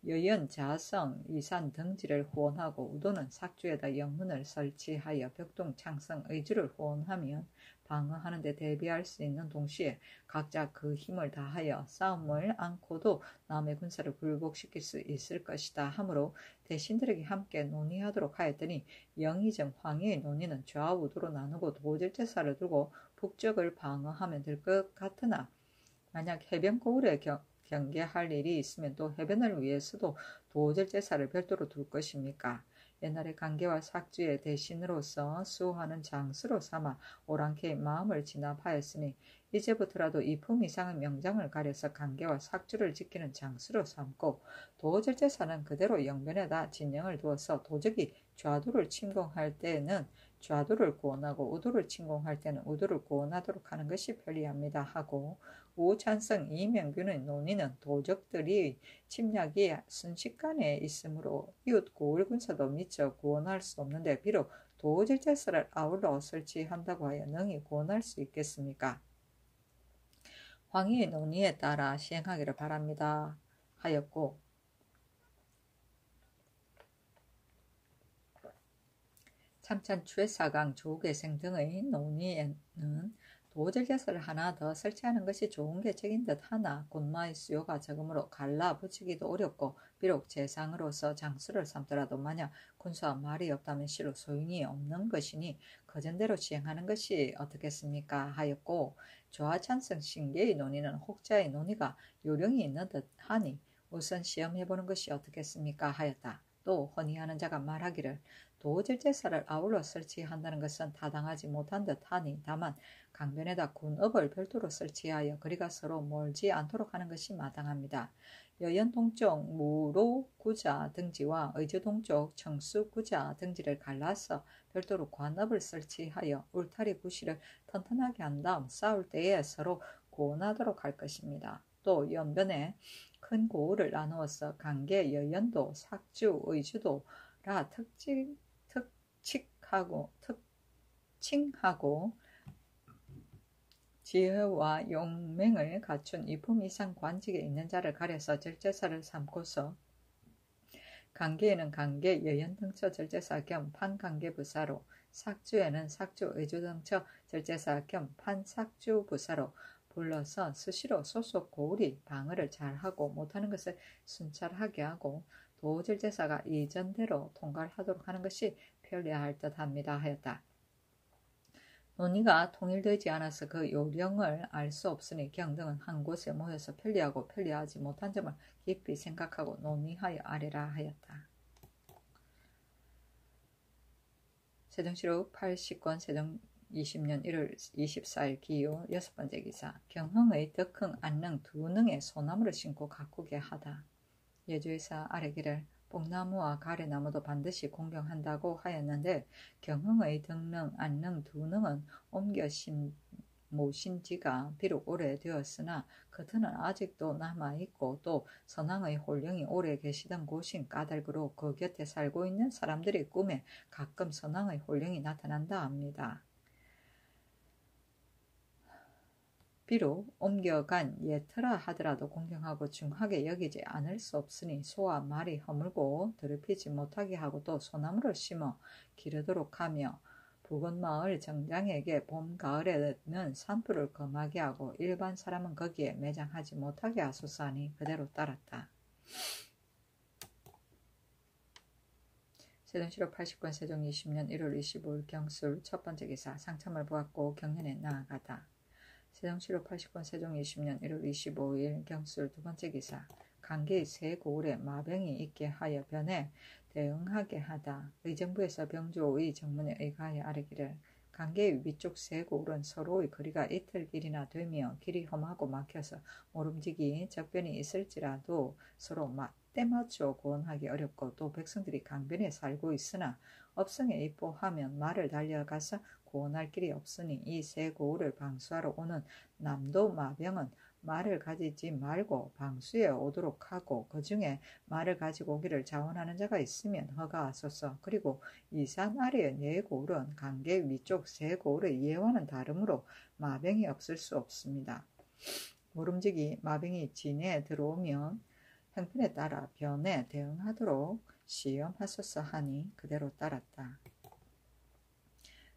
여연, 자성, 이산 등지를 후원하고 우도는 삭주에다 영문을 설치하여 벽동, 창성, 의주를 후원하면 방어하는 데 대비할 수 있는 동시에 각자 그 힘을 다하여 싸움을 않고도 남의 군사를 굴복시킬 수 있을 것이다 하므로 대신들에게 함께 논의하도록 하였더니 영의정 황희의 논의는 좌우도로 나누고 도절제사를 두고 북쪽을 방어하면 될 것 같으나 만약 해변 고을에 경계할 일이 있으면 또 해변을 위해서도 도절제사를 별도로 둘 것입니까? 옛날에 강계와 삭주의 대신으로서 수호하는 장수로 삼아 오랑캐의 마음을 진압하였으니 이제부터라도 2품 이상의 명장을 가려서 강계와 삭주를 지키는 장수로 삼고 도절제사는 그대로 영변에다 진영을 두어서 도적이 좌도를 침공할 때는 좌도를 구원하고 우도를 침공할 때는 우도를 구원하도록 하는 것이 편리합니다 하고 우찬성 이명균의 논의는 도적들이 침략이 순식간에 있으므로 이웃 고을 군사도 미처 구원할 수 없는데 비록 도절제사를 아울러 설치한다고 하여 능히 구원할 수 있겠습니까? 황희의 논의에 따라 시행하기를 바랍니다 하였고 참찬 최사강 조계생 등의 논의에는 도절제사를 하나 더 설치하는 것이 좋은 계책인 듯 하나 군마의 수요가 적으므로 갈라 붙이기도 어렵고 비록 재상으로서 장수를 삼더라도 만약 군수와 말이 없다면 실로 소용이 없는 것이니 거전대로 시행하는 것이 어떻겠습니까 하였고 조하찬성 신계의 논의는 혹자의 논의가 요령이 있는 듯 하니 우선 시험해보는 것이 어떻겠습니까 하였다. 또 헌의하는 자가 말하기를 도절제사를 아울러 설치한다는 것은 타당하지 못한 듯 하니 다만 강변에다 군업을 별도로 설치하여 거리가 서로 멀지 않도록 하는 것이 마땅합니다. 여연 동쪽 무로 구자 등지와 의주 동쪽 청수 구자 등지를 갈라서 별도로 관업을 설치하여 울타리 부시를 튼튼하게 한 다음 싸울 때에 서로 구원하도록 할 것입니다. 또 연변에 큰 고을을 나누어서 강계, 여연도, 삭주, 의주도라 특칭하고 지혜와 용맹을 갖춘 2품 이상 관직에 있는 자를 가려서 절제사를 삼고서 강계에는 강계 여연등처 절제사 겸 판강계부사로, 삭주에는 삭주 의주등처 절제사 겸 판삭주부사로 불러서 스시로 소속 고울이 방어를 잘하고 못하는 것을 순찰하게 하고 도절제사가 이전대로 통과하도록 하는 것이 편리할 듯합니다 하였다. 논의가 통일되지 않아서 그 요령을 알 수 없으니 경등은 한 곳에 모여서 편리하고 편리하지 못한 점을 깊이 생각하고 논의하여 아뢰라 하였다. 세종시록 80권 세종 20년 1월 24일 기호 6번째 기사. 경흥의 덕흥, 안릉 두 능에 소나무를 심고 가꾸게 하다. 예주에서 아래기를 뽕나무와 가래나무도 반드시 공경한다고 하였는데 경흥의 덕능, 안릉 두 능은 옮겨 모신 지가 비록 오래되었으나 겉은 아직도 남아있고 또 선왕의 홀령이 오래 계시던 곳인 까닭으로 그 곁에 살고 있는 사람들의 꿈에 가끔 선왕의 홀령이 나타난다 합니다. 비록 옮겨간 예터라 하더라도 공경하고 중하게 여기지 않을 수 없으니 소와 말이 허물고 더럽히지 못하게 하고 또 소나무를 심어 기르도록 하며 부건마을 정장에게 봄, 가을에는 산불을 검하게 하고 일반 사람은 거기에 매장하지 못하게 하소서 하니 그대로 따랐다. 세종시록 80권 세종 20년 1월 25일 경술 첫 번째 기사. 상참을 보았고 경연에 나아가다. 세종시록 80권 세종 20년 1월 25일 경술 두 번째 기사. 강계의 세 고을에 마병이 있게 하여 변에 대응하게 하다. 의정부에서 병조의 정문에 의가하여 아뢰기를 강계의 위쪽 세 고을은 서로의 거리가 이틀 길이나 되며 길이 험하고 막혀서 모름지기 적변이 있을지라도 서로 때맞춰 구원하기 어렵고 또 백성들이 강변에 살고 있으나 업성에 입보하면 말을 달려가서 구원할 길이 없으니 이 세 고을을 방수하러 오는 남도 마병은 말을 가지지 말고 방수에 오도록 하고 그 중에 말을 가지고 오기를 자원하는 자가 있으면 허가하소서. 그리고 이 산 아래의 네 고을은 강계 위쪽 세 고을의 예와는 다르므로 마병이 없을 수 없습니다. 모름지기 마병이 진해에 들어오면 형편에 따라 변에 대응하도록 시험하소서 하니 그대로 따랐다.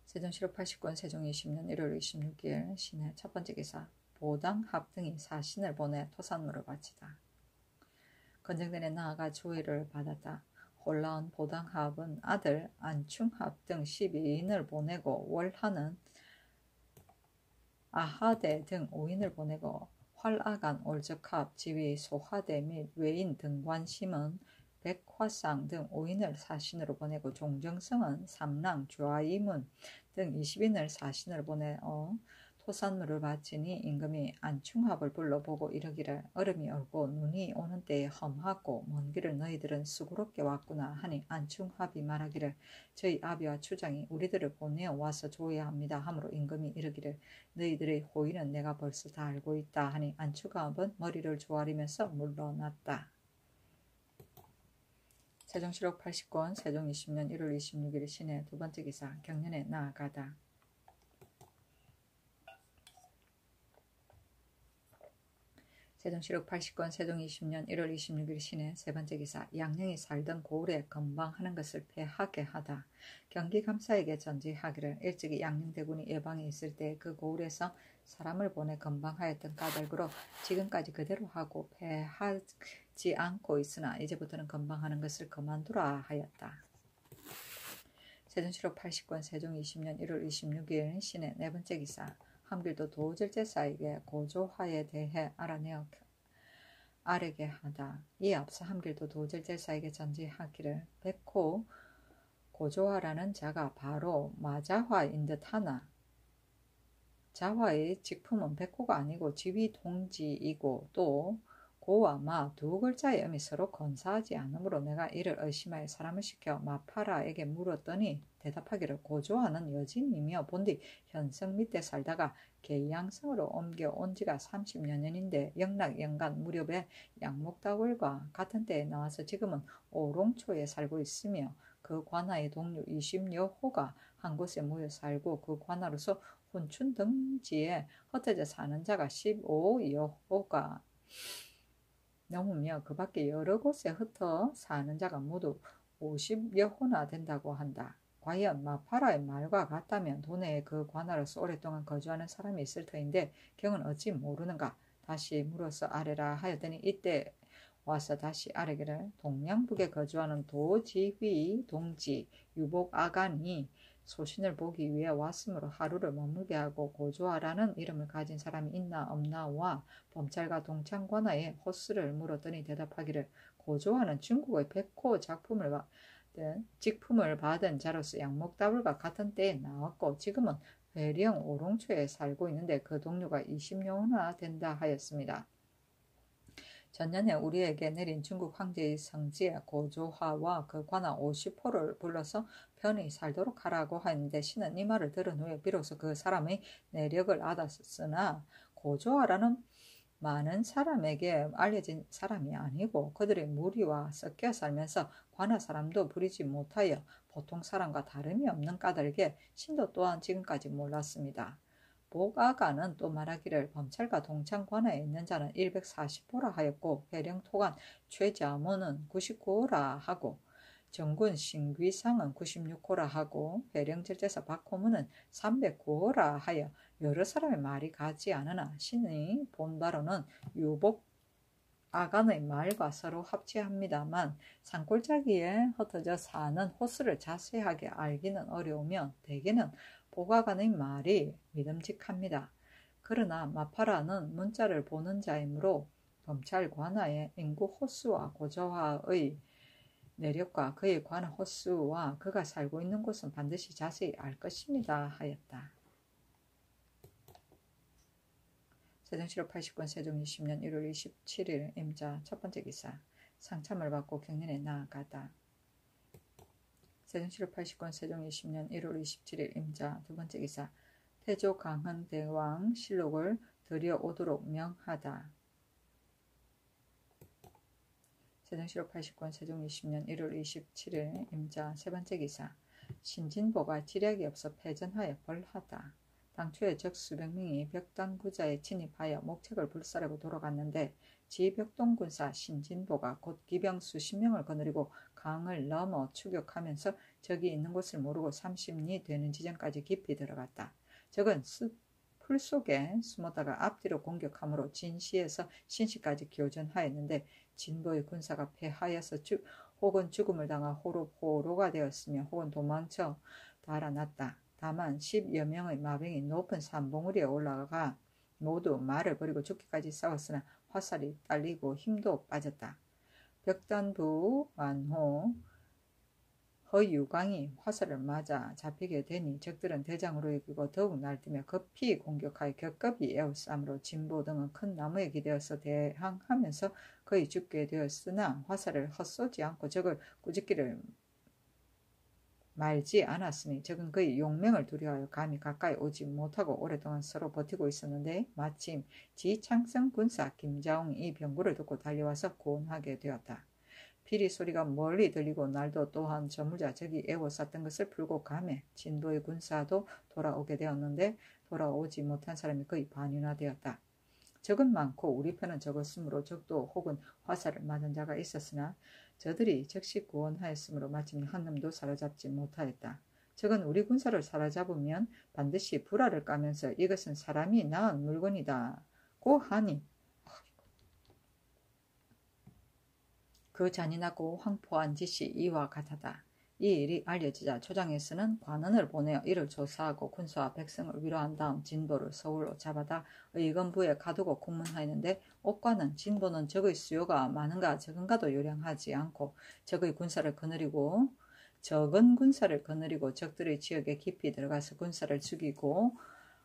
세종시록 80권 세종 20년 1월 26일 신해 첫 번째 기사. 보당합 등이 사신을 보내 토산물을 바치다. 건정전에 나아가 조의를 받았다. 홀라온 보당합은 아들 안충합 등 12인을 보내고 월하는 아하대 등 5인을 보내고 활아간 올적합 지위 소하대 및 외인 등관심은 백화상 등 5인을 사신으로 보내고 종정성은 삼랑 좌이문 등 20인을 사신으로 보내어 토산물을 바치니 임금이 안충합을 불러보고 이르기를 얼음이 얼고 눈이 오는 때에 험하고 먼 길을 너희들은 수고롭게 왔구나 하니 안충합이 말하기를 저희 아비와 추장이 우리들을 보내어 와서 조여야 합니다 하므로 임금이 이르기를 너희들의 호의는 내가 벌써 다 알고 있다 하니 안충합은 머리를 조아리면서 물러났다. 세종시록 80권 세종 20년 1월 26일 신해 두 번째 기사. 경연에 나아가다. 세종시록 80권 세종 20년 1월 26일 신해 세 번째 기사. 양령이 살던 고을에 건방하는 것을 패하게 하다. 경기감사에게 전지하기를 일찍이 양령대군이 예방에 있을 때 그 고을에서 사람을 보내 건방하였던 까닭으로 지금까지 그대로 하고 패하지 않고 있으나 이제부터는 건방하는 것을 그만두라 하였다. 세종시록 80권 세종 20년 1월 26일 신해 네 번째 기사. 함길도 도절제사에게 고조화에 대해 알아내어 아뢰게 하다. 이에 앞서 함길도 도절제사에게 전지하기를 백호 고조화라는 자가 바로 마자화인 듯하나 자화의 직품은 백호가 아니고 지휘동지이고 또 고와 마 두 글자의 음이 서로 건사하지 않으므로 내가 이를 의심하여 사람을 시켜 마파라에게 물었더니 대답하기를 고조하는 여진이며 본디 현성 밑에 살다가 계양성으로 옮겨온 지가 30여 년인데 영락연간 무렵에 양목다월과 같은 때에 나와서 지금은 오롱초에 살고 있으며 그 관하의 동료 20여 호가 한 곳에 모여 살고 그 관하로서 훈춘 등지에 흩어져 사는 자가 15여 호가 넘으며 그 밖에 여러 곳에 흩어 사는 자가 모두 50여 호나 된다고 한다. 과연 마파라의 말과 같다면 도내에 그 관할로서 오랫동안 거주하는 사람이 있을 터인데 경은 어찌 모르는가. 다시 물어서 아래라 하였더니 이때 와서 다시 아래기를 동양북에 거주하는 도지휘 동지 유복 아간이 소신을 보기 위해 왔으므로 하루를 머물게 하고 고조하라는 이름을 가진 사람이 있나 없나와 범찰과 동창 관아에 호수를 물었더니 대답하기를 고조하는 중국의 백호 직품을 받은 자로서 양목다불과 같은 때에 나왔고 지금은 회령 오롱초에 살고 있는데 그 동료가 20여나 된다 하였습니다. 전년에 우리에게 내린 중국 황제의 성지에 고조하와 그 관아 50호를 불러서 편히 살도록 하라고 하였는데 신은 이 말을 들은 후에 비로소 그 사람의 내력을 알았으나 고조하라는 많은 사람에게 알려진 사람이 아니고 그들의 무리와 섞여 살면서 관아 사람도 부리지 못하여 보통 사람과 다름이 없는 까닭에 신도 또한 지금까지 몰랐습니다. 복아가는 또 말하기를 범찰과 동창 관아에 있는 자는 140호라 하였고 회령토관 최자모는 99호라 하고 정군 신귀상은 96호라 하고 회령절제사 박호문은 309호라 하여 여러 사람의 말이 같지 않으나 신의 본바로는 유복 아간의 말과 서로 합치합니다만 산골짜기에 흩어져 사는 호수를 자세하게 알기는 어려우며 대개는 복아간의 말이 믿음직합니다. 그러나 마파라는 문자를 보는 자이므로 검찰 관아의 인구 호수와 고조화의 내력과 그에 관한 호수와 그가 살고 있는 곳은 반드시 자세히 알 것입니다 하였다. 세종실록 89년 세종 20년 1월 27일 임자 첫 번째 기사 상참을 받고 경련에 나아가다. 세종실록 89년 세종 20년 1월 27일 임자 두 번째 기사 태조 강헌 대왕 실록을 들여오도록 명하다. 세종실록 89년 세종 20년 1월 27일 임자 세 번째 기사 신진보가 지략이 없어 패전하여 벌하다. 당초에 적 수백 명이 벽단구자에 진입하여 목책을 불사르고 돌아갔는데 지벽동군사 신진보가 곧 기병 수십 명을 거느리고 강을 넘어 추격하면서 적이 있는 곳을 모르고 30리 되는 지점까지 깊이 들어갔다. 적은 풀 속에 숨었다가 앞뒤로 공격함으로 진시에서 신시까지 교전하였는데 진보의 군사가 패하여서 혹은 죽음을 당하 호로가 되었으며 혹은 도망쳐 달아났다. 다만 10여 명의 마병이 높은 산봉우리에 올라가 모두 말을 버리고 죽기까지 싸웠으나 화살이 딸리고 힘도 빠졌다. 벽단부 완호 허유광이 화살을 맞아 잡히게 되니 적들은 대장으로 여기고 더욱 날뛰며 급히 공격하여 겹겹이 에워싸므로 진보 등은 큰 나무에 기대어서 대항하면서 거의 죽게 되었으나 화살을 헛쏘지 않고 적을 꾸짖기를 말지 않았으니 적은 그의 용명을 두려워하여 감히 가까이 오지 못하고 오랫동안 서로 버티고 있었는데 마침 지창성 군사 김자홍이 이 병구를 듣고 달려와서 구원하게 되었다. 피리 소리가 멀리 들리고 날도 또한 저물자 적이 에워쌌던 것을 풀고 가매 진보의 군사도 돌아오게 되었는데 돌아오지 못한 사람이 거의 반이나 되었다. 적은 많고 우리 편은 적었으므로 적도 혹은 화살을 맞은 자가 있었으나 저들이 즉시 구원하였으므로 마침 한 놈도 사로잡지 못하였다. 적은 우리 군사를 사로잡으면 반드시 불화를 까면서 이것은 사람이 낳은 물건이다 고 하니 그 잔인하고 황포한 짓이 이와 같하다. 이 일이 알려지자 초장에서는 관원을 보내어 이를 조사하고 군사와 백성을 위로한 다음 진보를 서울로 잡아다 의건부에 가두고 공문하였는데 옥관은 진보는 적의 수요가 많은가 적은가도 요량하지 않고 적은 군사를 거느리고 적들의 지역에 깊이 들어가서 군사를 죽이고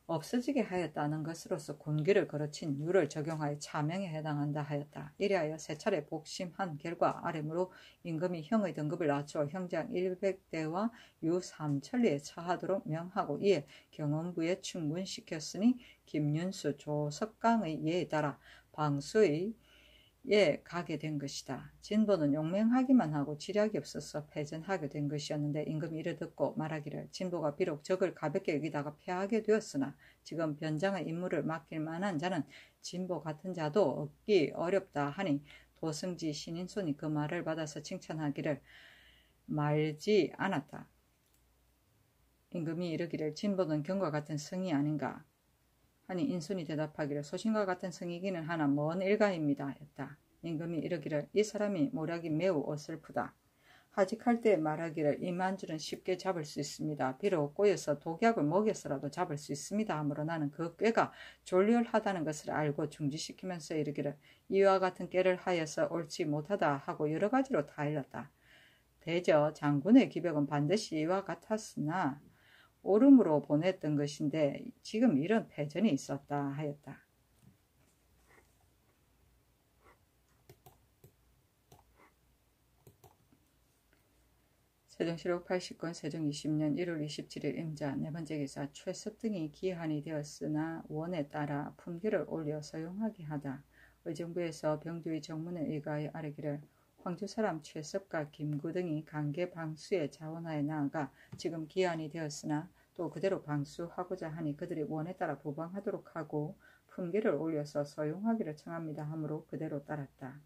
없어지게 하였다는 것으로서 군기를 거르친 유를 적용하여 차명에 해당한다 하였다. 이래하여 세 차례 복심한 결과 아래므로 임금이 형의 등급을 낮추어 형장 100대와 유 3천리에 처하도록 명하고 이에 경원부에 충군시켰으니 김윤수, 조석강의 예에 따라 방수의 가게 된 것이다. 진보는 용맹하기만 하고 지략이 없어서 패전하게 된 것이었는데 임금이 이를 듣고 말하기를 진보가 비록 적을 가볍게 여기다가 패하게 되었으나 지금 변장의 임무를 맡길 만한 자는 진보 같은 자도 얻기 어렵다 하니 도승지 신인손이 그 말을 받아서 칭찬하기를 말지 않았다. 임금이 이르기를 진보는 경과 같은 성이 아닌가 하니 인손이 대답하기를 소신과 같은 성이기는 하나 먼 일가입니다 했다. 임금이 이르기를 이 사람이 모략이 매우 어설프다. 하직할 때 말하기를 이 만주는 쉽게 잡을 수 있습니다. 비록 꼬여서 독약을 먹여서라도 잡을 수 있습니다. 하므로 나는 그 꾀가 졸렬하다는 것을 알고 중지시키면서 이르기를 이와 같은 꾀를 하여서 옳지 못하다 하고 여러 가지로 다 일렀다. 대저 장군의 기백은 반드시 이와 같았으나 옳음으로 보냈던 것인데 지금 이런 패전이 있었다 하였다. 세종시록 80권 세종 20년 1월 27일 임자 네 번째 기사 최섭 등이 기한이 되었으나 원에 따라 품계를 올려 서용하게 하다. 의정부에서 병조의 정문에 의거하여 아뢰기를 황주 사람 최섭과 김구 등이 강계 방수에 자원하여 나아가 지금 기한이 되었으나 또 그대로 방수하고자 하니 그들이 원에 따라 보방하도록 하고 품계를 올려서 서용하기를 청합니다 하므로 그대로 따랐다.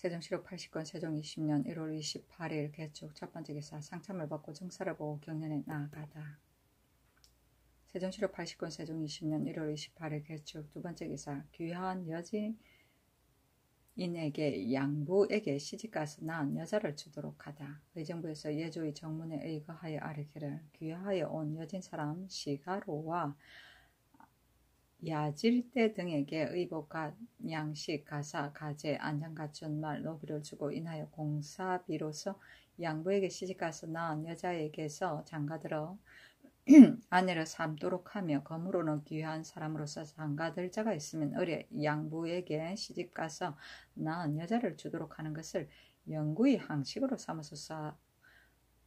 세종시록 80권 세종 20년 1월 28일 개축 첫 번째 기사 상참을 받고 정사를 보고 경연에 나아가다. 세종시록 80권 세종 20년 1월 28일 개축 두 번째 기사 귀한 여진인에게 양부에게 시집가서 낳은 여자를 주도록 하다. 의정부에서 예조의 정문에 의거하여 아뢰기를 귀하여 온 여진 사람 시가로와 야질대 등에게 의복과 양식, 가사, 가재, 안장 갖춘 말, 노비를 주고 인하여 공사비로서 양부에게 시집가서 낳은 여자에게서 장가들어 아내를 삼도록 하며 검으로는 귀한 사람으로서 장가들 자가 있으면 의뢰 양부에게 시집가서 낳은 여자를 주도록 하는 것을 영구의 항식으로 삼아서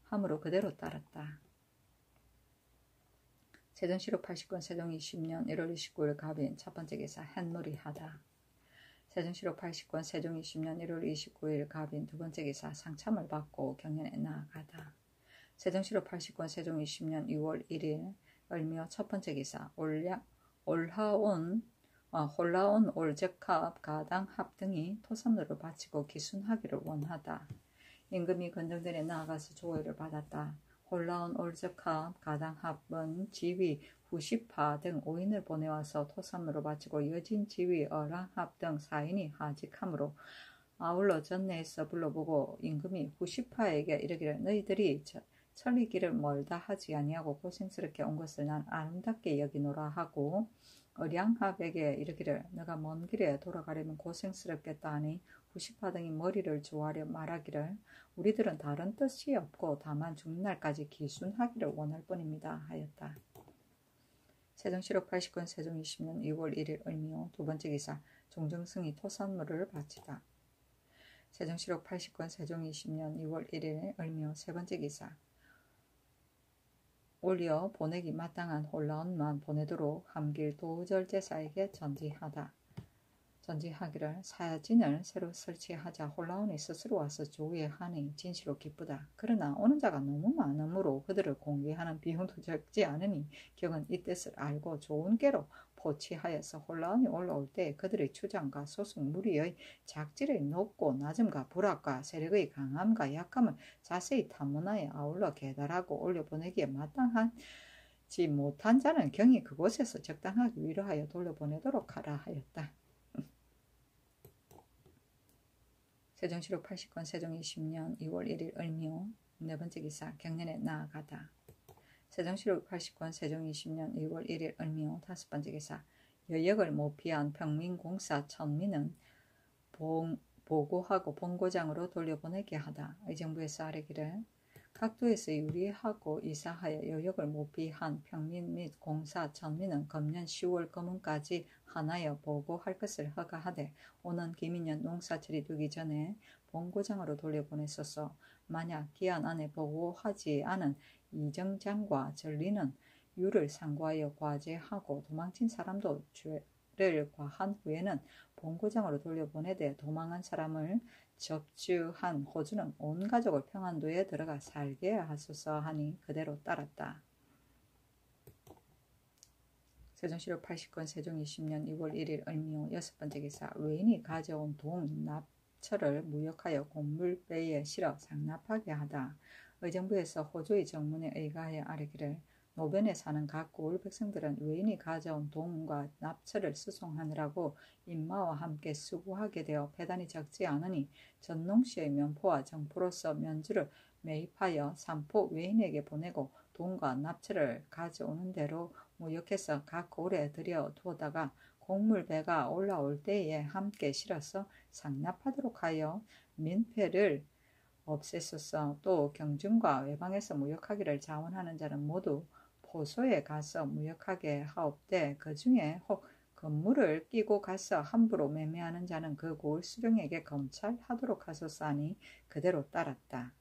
함으로 그대로 따랐다. 세종시록 80권 세종 20년 1월 29일 갑인 첫 번째 기사 햇놀이 하다. 세종시록 80권 세종 20년 1월 29일 갑인 두 번째 기사 상참을 받고 경연에 나아가다. 세종시록 80권 세종 20년 2월 1일 을묘 첫 번째 기사 홀라온 올적합 가당합 등이 토산로를 바치고 기순하기를 원하다. 임금이 건정전에 나아가서 조의를 받았다. 홀라온 올적합 가당합은 지위 후시파 등 5인을 보내와서 토산로를 바치고 여진 지위 어랑합 등 4인이 하직하므로 아울러 전내에서 불러보고 임금이 후시파에게 이르기를 너희들이 천리길을 멀다 하지 아니하고 고생스럽게 온 것을 난 아름답게 여기노라 하고 어량합에게 이르기를 너가 먼 길에 돌아가려면 고생스럽겠다 하니 후시파 등이 머리를 조아려 말하기를 우리들은 다른 뜻이 없고 다만 죽는 날까지 기순하기를 원할 뿐입니다 하였다. 세종시록 80권 세종 20년 2월 1일 을묘 두 번째 기사 종정승이 토산물을 바치다. 세종시록 80권 세종 20년 2월 1일 을묘 세 번째 기사 올려 보내기 마땅한 홀라온만 보내도록 함길 도절제사에게 전지하기를 사진을 새로 설치하자 홀라온이 스스로 와서 조회하니 진시로 기쁘다. 그러나 오는 자가 너무 많으므로 그들을 공개하는 비용도 적지 않으니 경은 이 뜻을 알고 좋은 꾀로 포치하여서 홀라온이 올라올 때 그들의 추장과 소속 무리의 작질의 높고 낮음과 불악과 세력의 강함과 약함을 자세히 탐문하여 아울러 계달하고 올려보내기에 마땅하지 못한 자는 경히 그곳에서 적당하게 위로하여 돌려보내도록 하라 하였다. 세종시록 80권 세종 20년 2월 1일 을묘 네 번째 기사 경연에 나아가다. 세종시록 80권 세종 20년 2월 1일 을묘 다섯 번째 기사 여역을 모피한 평민공사 천민은 보고하고 본고장으로 돌려보내게 하다. 의정부에서 아뢰기를 각도에서 유리하고 이사하여 여역을 모피한 평민 및 공사 천민은 금년 10월 금운까지 하나여 보고할 것을 허가하되 오는 기민년 농사철이 되기 전에 본고장으로 돌려보냈어서 만약 기한 안에 보고하지 않은 이정장과 전리는 유를 상고하여 과제하고 도망친 사람도 죄를 과한 후에는 본고장으로 돌려보내되 도망한 사람을 접주한 호주는 온 가족을 평안도에 들어가 살게 하소서 하니 그대로 따랐다. 세종시로 80건 세종 20년 2월 1일 을미호 여섯 번째 기사. 외인이 가져온 돈 납처를 무역하여 곡물배에 실어 상납하게 하다. 의정부에서 호조의 정문에 의거하여 아뢰기를 노변에 사는 각 고을 백성들은 외인이 가져온 돈과 납처를 수송하느라고 인마와 함께 수고하게 되어 배단이 적지 않으니 전농시의 면포와 정포로서 면주를 매입하여 삼포 외인에게 보내고 돈과 납처를 가져오는 대로 무역해서 각 고을에 들여 두었다가 곡물배가 올라올 때에 함께 실어서 상납하도록 하여 민폐를 없애소서. 또 경중과 외방에서 무역하기를 자원하는 자는 모두 포소에 가서 무역하게 하옵되 그 중에 혹 건물을 끼고 가서 함부로 매매하는 자는 그 고을 수령에게 검찰하도록 하소서 하니 그대로 따랐다.